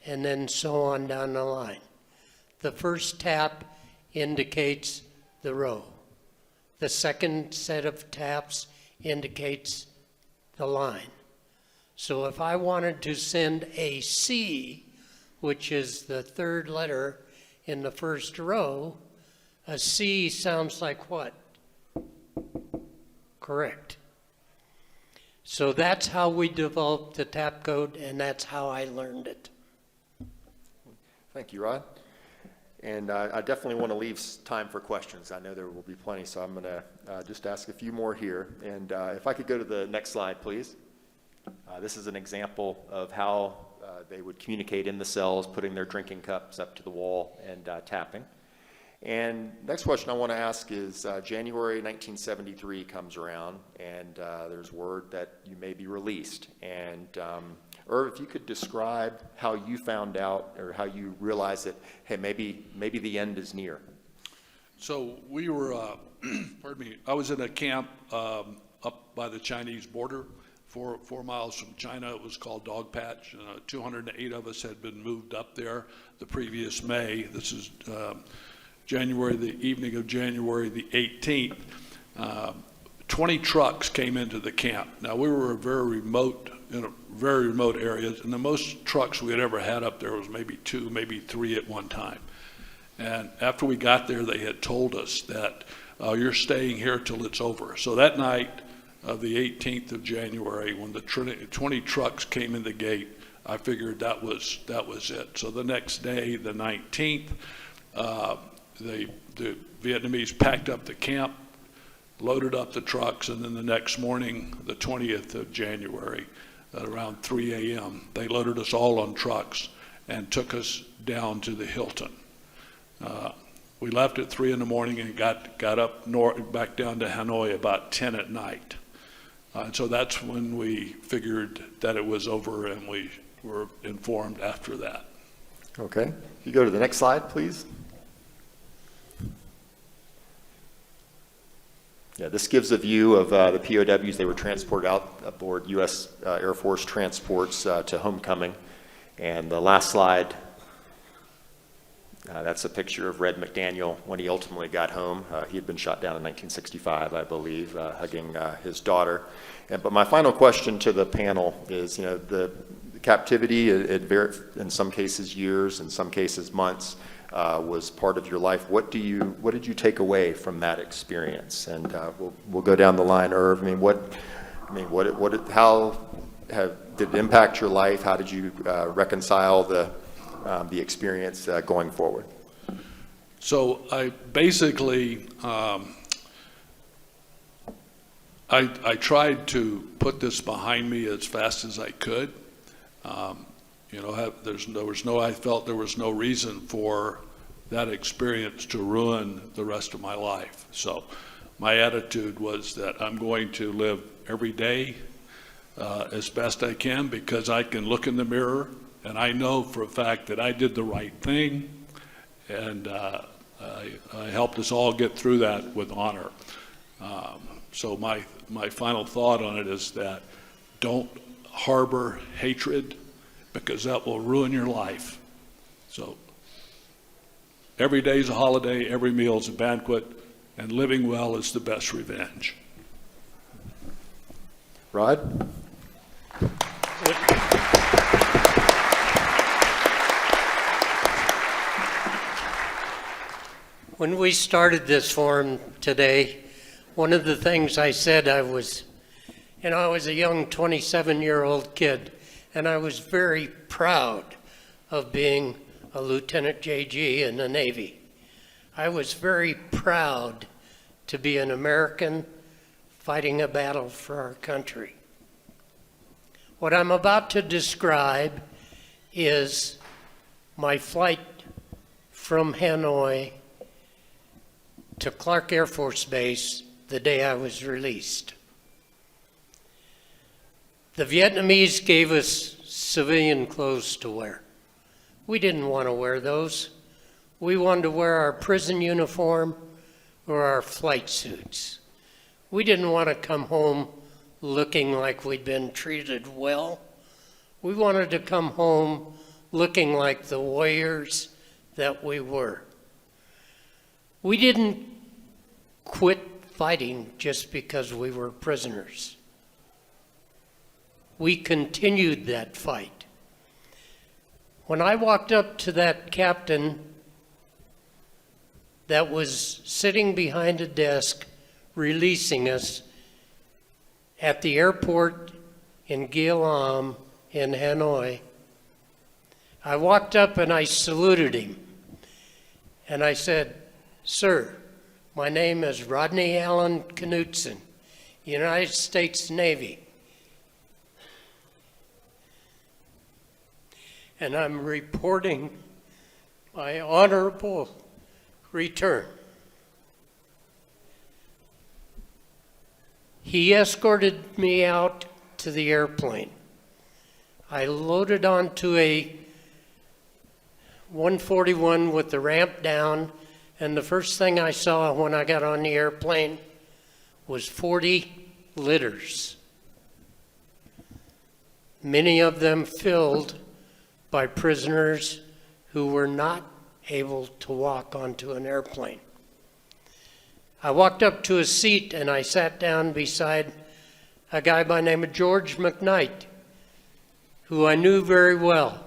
and then so on down the line. The first tap indicates the row. The second set of taps indicates the line. So if I wanted to send a C, which is the third letter in the first row, a C sounds like what? Correct. So that's how we developed the TAP code, and that's how I learned it. Thank you, Rod. And I definitely want to leave time for questions. I know there will be plenty, so I'm going to just ask a few more here. And if I could go to the next slide, please. This is an example of how they would communicate in the cells, putting their drinking cups up to the wall and tapping. And next question I want to ask is January 1973 comes around, and there's word that you may be released. And Irv, if you could describe how you found out or how you realized that, hey, maybe the end is near. So we were, pardon me, I was in a camp up by the Chinese border, 4 miles from China. It was called Dog Patch. 208 of us had been moved up there the previous May. This is the evening of January the 18th. 20 trucks came into the camp. Now we were in a very remote areas, and the most trucks we had ever had up there was maybe 2, maybe 3 at one time. And after we got there, they had told us that you're staying here till it's over. So that night of the 18th of January, when the 20 trucks came in the gate, I figured that was it. So the next day, the 19th, the Vietnamese packed up the camp, loaded up the trucks, and then the next morning, the 20th of January, at around 3 a.m., they loaded us all on trucks and took us down to the Hilton. We left at 3 in the morning and got up north, back down to Hanoi about 10 at night. And so that's when we figured that it was over, and we were informed after that. Okay. If you go to the next slide, please. Yeah, this gives a view of the POWs. They were transported out aboard U.S. Air Force transports to homecoming. And the last slide, that's a picture of Red McDaniel when he ultimately got home. He had been shot down in 1965, I believe, hugging his daughter. But my final question to the panel is, the captivity, it varied, in some cases years, in some cases months, was part of your life. What did you take away from that experience? And we'll go down the line. Irv, how did it impact your life? How did you reconcile the experience going forward? So I basically, I tried to put this behind me as fast as I could. I felt there was no reason for that experience to ruin the rest of my life. So my attitude was that I'm going to live every day as best I can, because I can look in the mirror and I know for a fact that I did the right thing, and I helped us all get through that with honor. So my final thought on it is that don't harbor hatred, because that will ruin your life. So every day is a holiday, every meal is a banquet, and living well is the best revenge. Rod? When we started this forum today, one of the things I said, I was a young 27-year-old kid, and I was very proud of being a Lieutenant JG in the Navy. I was very proud to be an American fighting a battle for our country. What I'm about to describe is my flight from Hanoi to Clark Air Force Base the day I was released. The Vietnamese gave us civilian clothes to wear. We didn't want to wear those. We wanted to wear our prison uniform or our flight suits. We didn't want to come home looking like we'd been treated well. We wanted to come home looking like the warriors that we were. We didn't quit fighting just because we were prisoners. We continued that fight. When I walked up to that captain that was sitting behind a desk releasing us at the airport in Gia Lam in Hanoi, I walked up and I saluted him. And I said, "Sir, my name is Rodney Allen Knutson, United States Navy. And I'm reporting my honorable return. He escorted me out to the airplane. I loaded onto a 141 with the ramp down, and the first thing I saw when I got on the airplane was 40 litters. Many of them filled by prisoners who were not able to walk onto an airplane. I walked up to a seat and I sat down beside a guy by the name of George McKnight, who I knew very well,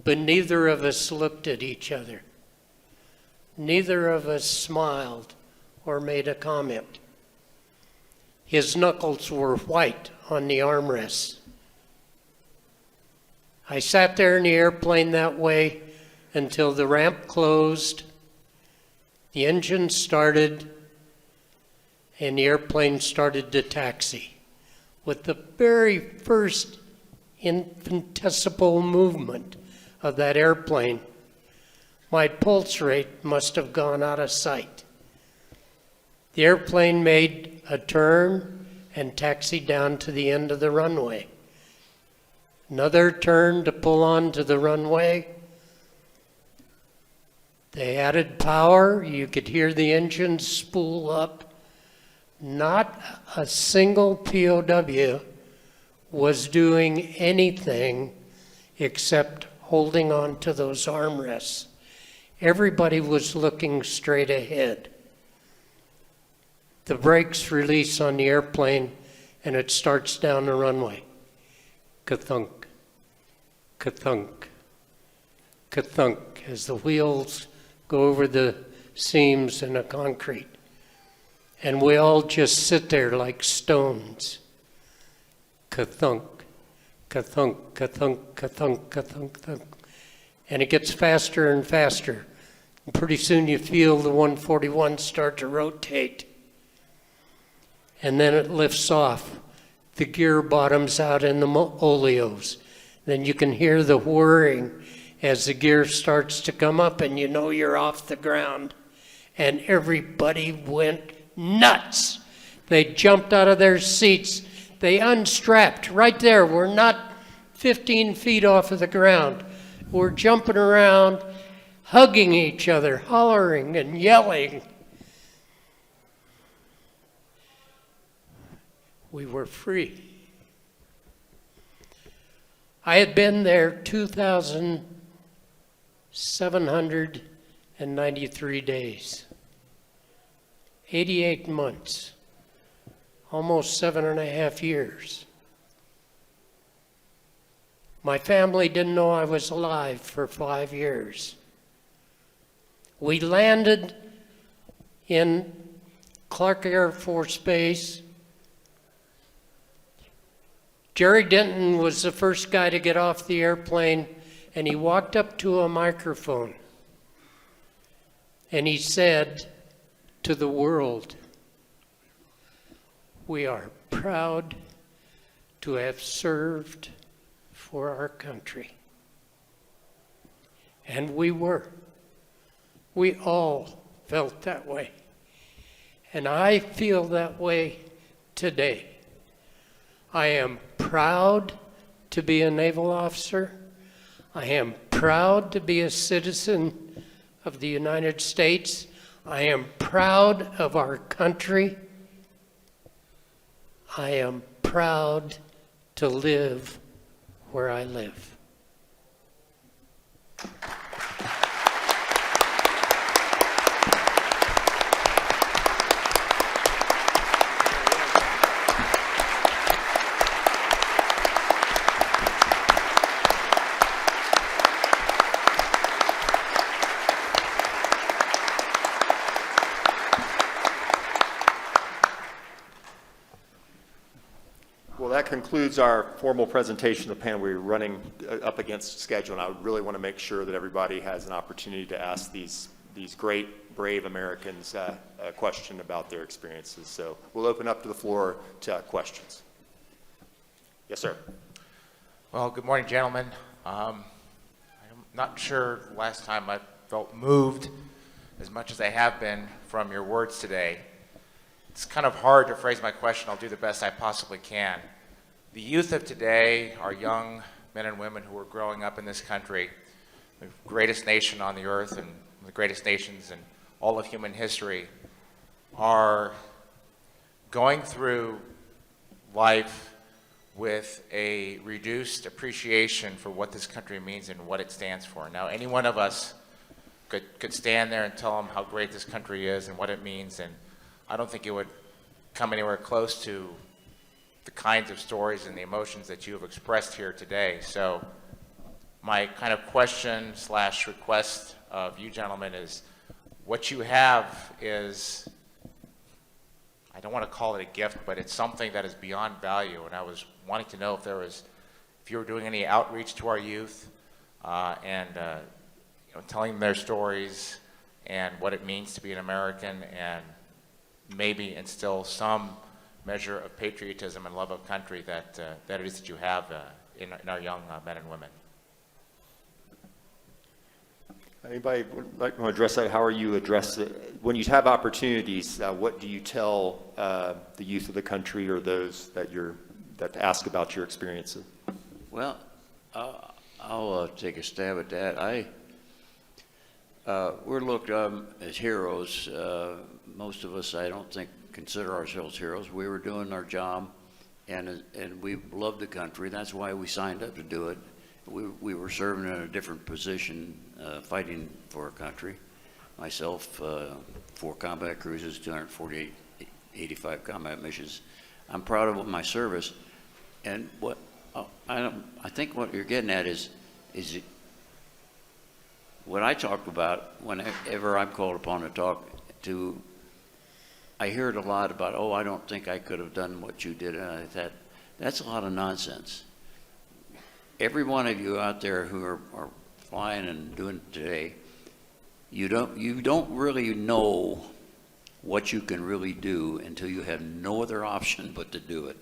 but neither of us looked at each other. Neither of us smiled or made a comment. His knuckles were white on the armrests. I sat there in the airplane that way until the ramp closed, the engine started, and the airplane started to taxi. With the very first infinitesimal movement of that airplane, my pulse rate must have gone out of sight. The airplane made a turn and taxied down to the end of the runway. Another turn to pull onto the runway. They added power. You could hear the engine spool up. Not a single POW was doing anything except holding on to those armrests. Everybody was looking straight ahead. The brakes release on the airplane and it starts down the runway. Ka-thunk, ka-thunk, ka-thunk, as the wheels go over the seams in the concrete. And we all just sit there like stones. Ka-thunk, ka-thunk, ka-thunk, ka-thunk, ka-thunk, thunk. And it gets faster and faster. And pretty soon you feel the 141 start to rotate. And then it lifts off. The gear bottoms out in the oleos. Then you can hear the whirring as the gear starts to come up and you know you're off the ground. And everybody went nuts. They jumped out of their seats. They unstrapped right there. We're not 15 feet off of the ground. We're jumping around, hugging each other, hollering and yelling. We were free. I had been there 2,793 days, 88 months, almost 7.5 years. My family didn't know I was alive for 5 years. We landed in Clark Air Force Base. Jerry Denton was the first guy to get off the airplane, and he walked up to a microphone, and he said to the world, "We are proud to have served for our country." And we were. We all felt that way. And I feel that way today. I am proud to be a naval officer. I am proud to be a citizen of the United States. I am proud of our country. I am proud to live where I live. Well, that concludes our formal presentation of the panel. We're running up against schedule, and I really want to make sure that everybody has an opportunity to ask these great, brave Americans a question about their experiences. So we'll open up to the floor to questions. Yes, sir. Well, good morning, gentlemen. I'm not sure last time I felt moved as much as I have been from your words today. It's kind of hard to phrase my question. I'll do the best I possibly can. The youth of today are young men and women who are growing up in this country, the greatest nation on the earth and the greatest nations in all of human history, are going through life with a reduced appreciation for what this country means and what it stands for. Now, any one of us could stand there and tell them how great this country is and what it means, and I don't think it would come anywhere close to the kinds of stories and the emotions that you have expressed here today. So my kind of question / request of you gentlemen is, what you have is, I don't want to call it a gift, but it's something that is beyond value. And I was wanting to know if you were doing any outreach to our youth and telling them their stories and what it means to be an American, and maybe instill some measure of patriotism and love of country that it is that you have in our young men and women. Anybody would like to address that? How are you addressing, when you have opportunities, what do you tell the youth of the country or those that ask about your experiences? Well, I'll take a stab at that. We're looked up as heroes. Most of us, I don't think, consider ourselves heroes. We were doing our job, and we loved the country. That's why we signed up to do it. We were serving in a different position, fighting for our country. Myself, 4 combat cruises, 248, 85 combat missions. I'm proud of my service. And what I think what you're getting at is what I talk about whenever I'm called upon to talk to. I hear it a lot about, oh, I don't think I could have done what you did. And I thought, that's a lot of nonsense. Every one of you out there who are flying and doing it today, you don't really know what you can really do until you have no other option but to do it.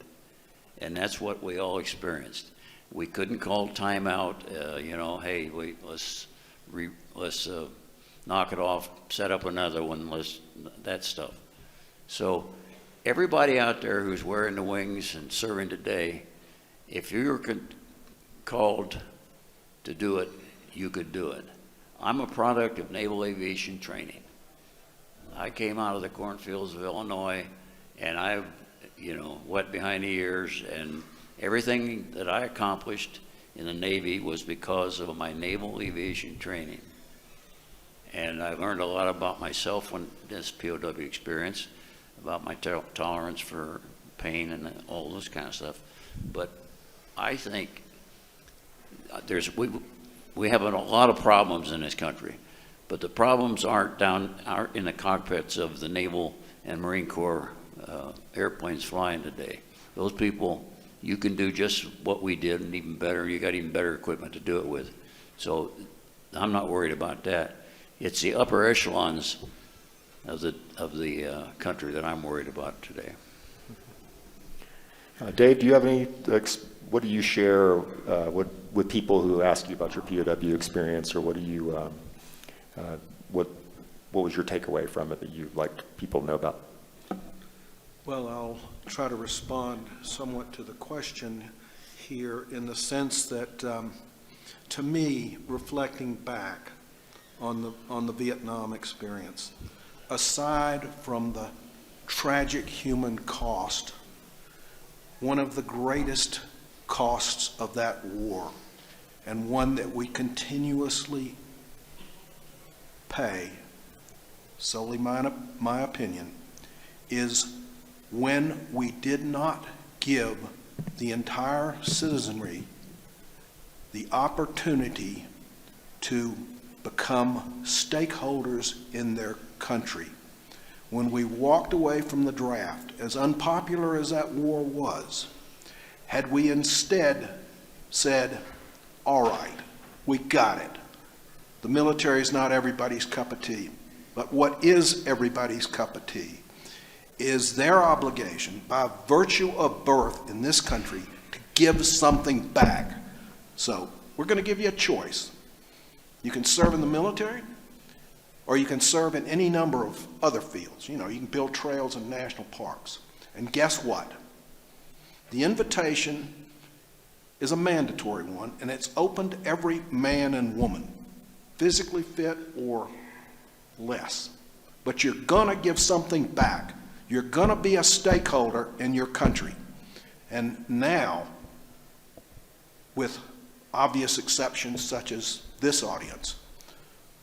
And that's what we all experienced. We couldn't call timeout, hey, let's knock it off, set up another one, that stuff. So everybody out there who's wearing the wings and serving today, if you were called to do it, you could do it. I'm a product of naval aviation training. I came out of the cornfields of Illinois, and I've, wet behind the ears, and everything that I accomplished in the Navy was because of my naval aviation training. And I learned a lot about myself when this POW experience, about my tolerance for pain and all this kind of stuff. But I think we have a lot of problems in this country, but the problems aren't in the cockpits of the Naval and Marine Corps airplanes flying today. Those people, you can do just what we did and even better. You got even better equipment to do it with. So I'm not worried about that. It's the upper echelons of the country that I'm worried about today. Dave, do you have any, what do you share with people who ask you about your POW experience, or what do you, what was your takeaway from it that you'd like people to know about? Well, I'll try to respond somewhat to the question here in the sense that, to me, reflecting back on the Vietnam experience, aside from the tragic human cost, one of the greatest costs of that war, and one that we continuously pay, solely my opinion, is when we did not give the entire citizenry the opportunity to become stakeholders in their country. When we walked away from the draft, as unpopular as that war was, had we instead said, all right, we got it. The military is not everybody's cup of tea, but what is everybody's cup of tea is their obligation by virtue of birth in this country to give something back. So we're going to give you a choice. You can serve in the military, or you can serve in any number of other fields. You know, you can build trails in national parks. And guess what? The invitation is a mandatory one, and it's open to every man and woman, physically fit or less. But you're gonna give something back. You're gonna be a stakeholder in your country. And now, with obvious exceptions such as this audience,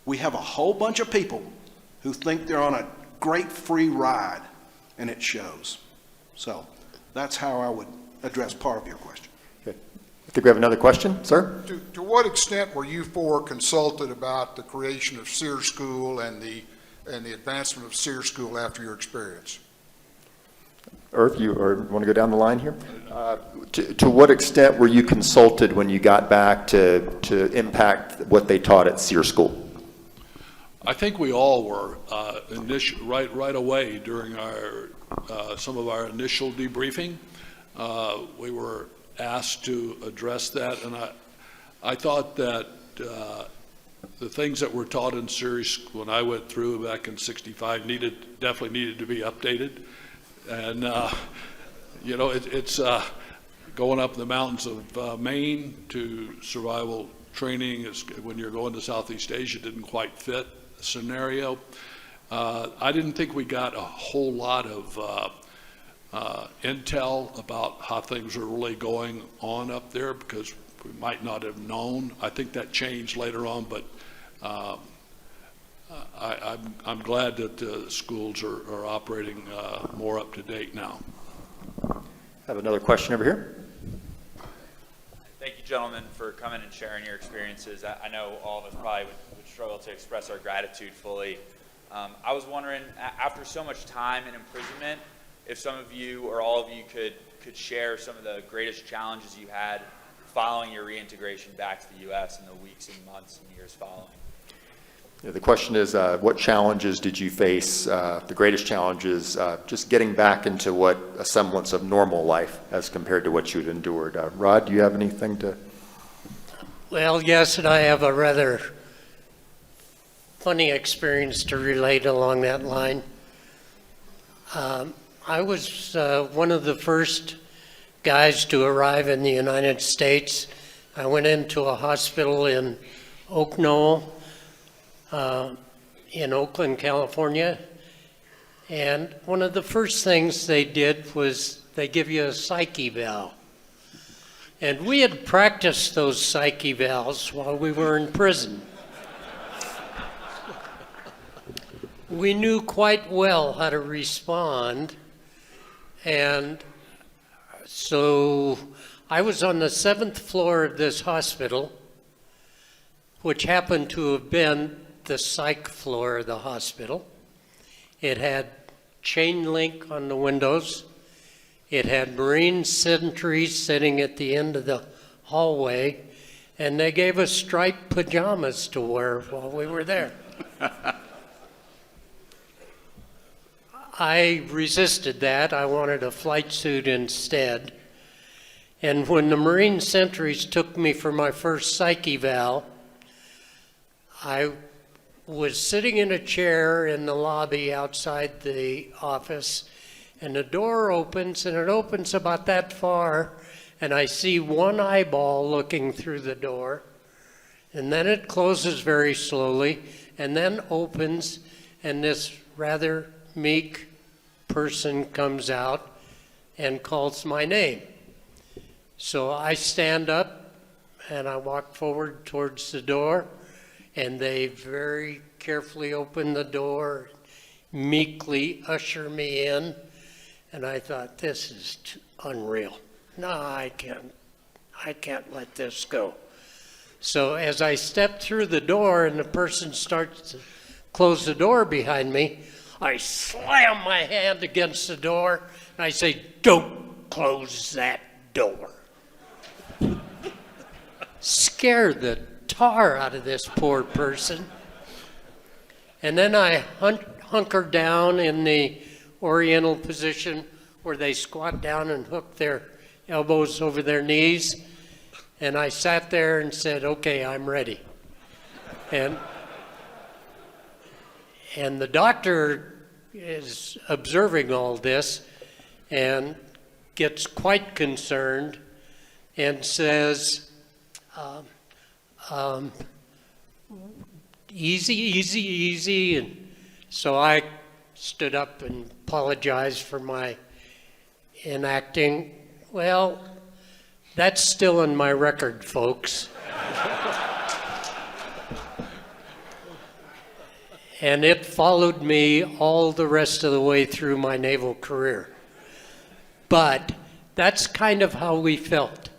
we have a whole bunch of people who think they're on a great free ride, and it shows. So that's how I would address part of your question. Okay. I think we have another question, sir? To what extent were you four consulted about the creation of SEER School and the advancement of SEER School after your experience? Irv, you want to go down the line here? To what extent were you consulted when you got back to impact what they taught at SEER School? I think we all were right away during our some of our initial debriefing. We were asked to address that, and I thought that the things that were taught in SEER when I went through back in '65 definitely needed to be updated. And you know, it's going up the mountains of Maine to survival training when you're going to Southeast Asia didn't quite fit the scenario. I didn't think we got a whole lot of intel about how things are really going on up there because we might not have known. I think that changed later on, but I'm glad that the schools are operating more up to date now. I have another question over here. Thank you, gentlemen, for coming and sharing your experiences. I know all of us probably would struggle to express our gratitude fully. I was wondering, after so much time in imprisonment, if some of you or all of you could share some of the greatest challenges you had following your reintegration back to the U.S. in the weeks and months and years following. Yeah, the question is, what challenges did you face, the greatest challenges, just getting back into what a semblance of normal life as compared to what you'd endured? Rod, do you have anything to? Well, yes, and I have a rather funny experience to relate along that line. I was one of the first guys to arrive in the United States. I went into a hospital in Oak Knoll, in Oakland, California, and one of the first things they did was they give you a psych eval. And we had practiced those psych evals while we were in prison. We knew quite well how to respond, and so I was on the 7th floor of this hospital, which happened to have been the psych floor of the hospital. It had chain link on the windows. It had Marine sentries sitting at the end of the hallway, and they gave us striped pajamas to wear while we were there. I resisted that. I wanted a flight suit instead. And when the Marine sentries took me for my first psych eval, I was sitting in a chair in the lobby outside the office, and the door opens, and it opens about that far, and I see one eyeball looking through the door, and then it closes very slowly, and then opens, and this rather meek person comes out and calls my name. So I stand up, and I walk forward towards the door, and they very carefully open the door, meekly usher me in, and I thought, this is unreal. No, I can't let this go. So as I step through the door and the person starts to close the door behind me, I slam my hand against the door, and I say, don't close that door. Scared the tar out of this poor person. And then I hunker down in the oriental position where they squat down and hook their elbows over their knees. And I sat there and said, okay, I'm ready. And And the doctor is observing all this and gets quite concerned and says, easy, easy, easy. And so I stood up and apologized for my enacting. Well, that's still in my record, folks. And it followed me all the rest of the way through my naval career. But that's kind of how we felt.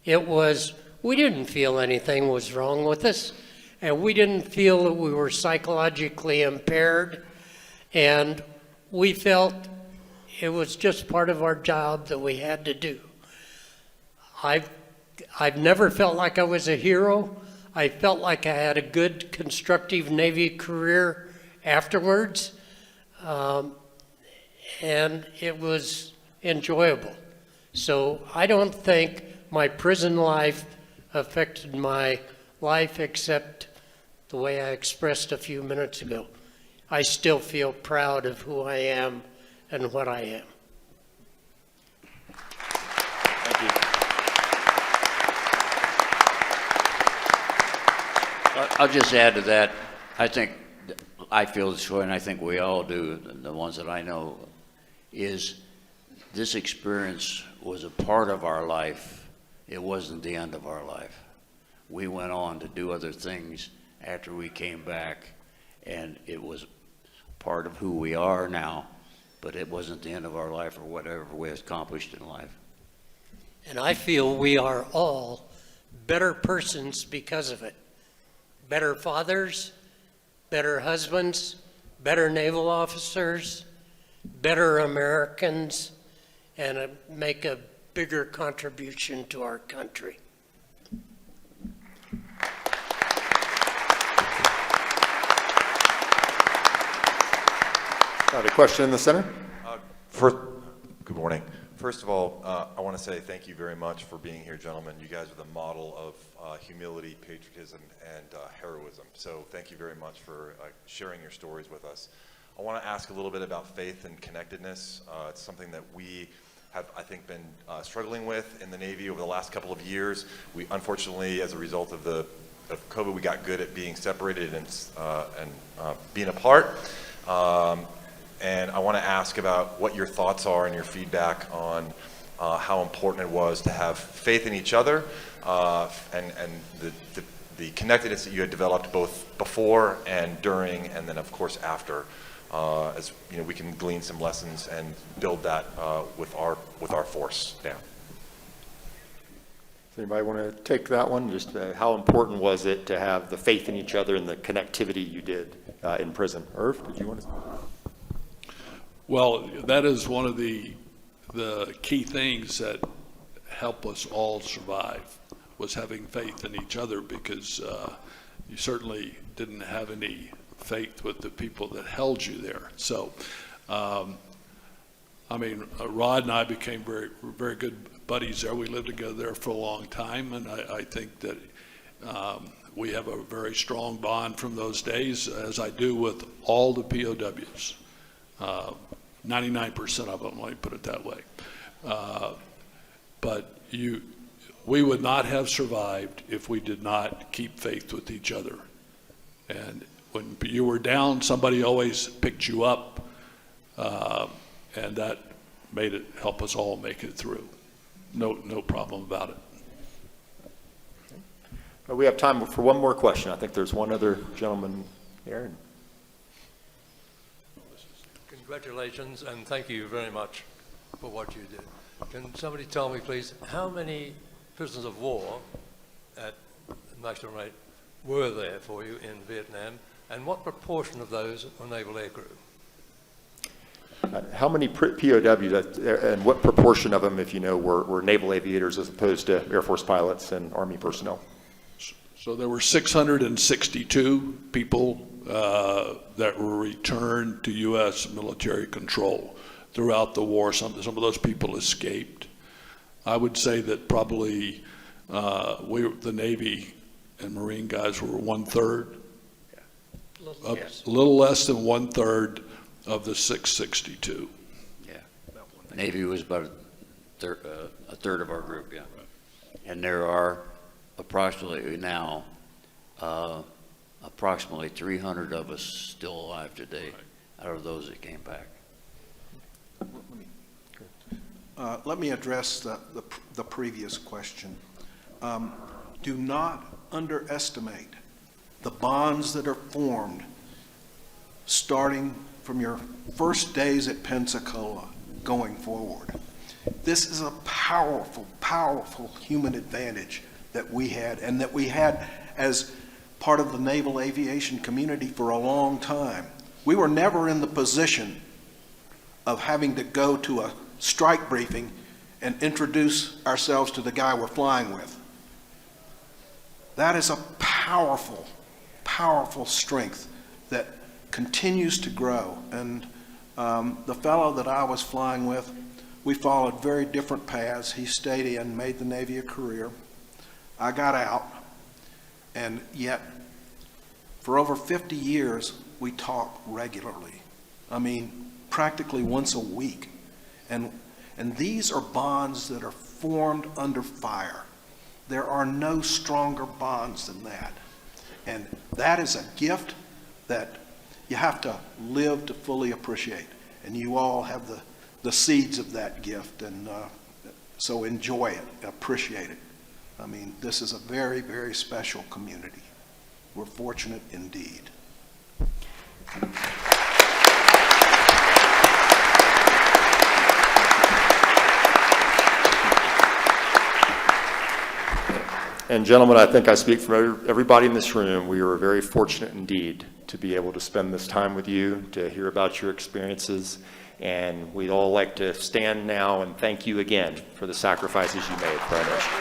It was, we didn't feel anything was wrong with us, and we didn't feel that we were psychologically impaired, and we felt it was just part of our job that we had to do. I've never felt like I was a hero. I felt like I had a good, constructive Navy career afterwards, and it was enjoyable. So I don't think my prison life affected my life except the way I expressed a few minutes ago. I still feel proud of who I am and what I am. Thank you. I'll just add to that. I feel this way, and I think we all do, the ones that I know, is this experience was a part of our life. It wasn't the end of our life. We went on to do other things after we came back, and it was part of who we are now, but it wasn't the end of our life or whatever we accomplished in life. And I feel we are all better persons because of it. Better fathers, better husbands, better naval officers, better Americans, and make a bigger contribution to our country. Got a question in the center? Good morning. First of all, I want to say thank you very much for being here, gentlemen. You guys are the model of humility, patriotism, and heroism. So thank you very much for sharing your stories with us. I want to ask a little bit about faith and connectedness. It's something that we have, I think, been struggling with in the Navy over the last couple of years. We, unfortunately, as a result of COVID, we got good at being separated and being apart. And I want to ask about what your thoughts are and your feedback on how important it was to have faith in each other and the connectedness that you had developed both before and during, and then of course after. As you know, we can glean some lessons and build that with our force down. Does anybody want to take that one? Just how important was it to have the faith in each other and the connectivity you did in prison? Irv, did you want to? Well, that is one of the key things that help us all survive, was having faith in each other, because you certainly didn't have any faith with the people that held you there. So, I mean, Rod and I became very, very good buddies there. We lived together there for a long time, and I think that we have a very strong bond from those days, as I do with all the POWs. 99% of them, let me put it that way. But we would not have survived if we did not keep faith with each other. And when you were down, somebody always picked you up, and that made it help us all make it through. No problem about it. We have time for one more question. I think there's one other gentleman here. Congratulations, and thank you very much for what you did. Can somebody tell me, please, how many prisoners of war at maximum rate were there for you in Vietnam, and what proportion of those were naval aircrew? How many POWs and what proportion of them, if you know, were naval aviators as opposed to Air Force pilots and Army personnel? So there were 662 people that were returned to U.S. military control throughout the war. Some of those people escaped. I would say that probably the Navy and Marine guys were 1/3. Little- A little less than 1/3 of the 662. Yeah. Navy was about a third of our group, yeah. And there are approximately now, approximately 300 of us still alive today out of those that came back. Let me address the previous question. Do not underestimate the bonds that are formed starting from your first days at Pensacola going forward. This is a powerful, powerful human advantage that we had, and that we had as part of the naval aviation community for a long time. We were never in the position of having to go to a strike briefing and introduce ourselves to the guy we're flying with. That is a powerful, powerful strength that continues to grow. And the fellow that I was flying with, we followed very different paths. He stayed in, made the Navy a career. I got out, and yet for over 50 years, we talked regularly. I mean, practically once a week. And these are bonds that are formed under fire. There are no stronger bonds than that. And that is a gift that you have to live to fully appreciate. And you all have the seeds of that gift, and so enjoy it, appreciate it. I mean, this is a very, very special community. We're fortunate indeed. And gentlemen, I think I speak for everybody in this room. We are very fortunate indeed to be able to spend this time with you, to hear about your experiences. And we'd all like to stand now and thank you again for the sacrifices you made for our nation.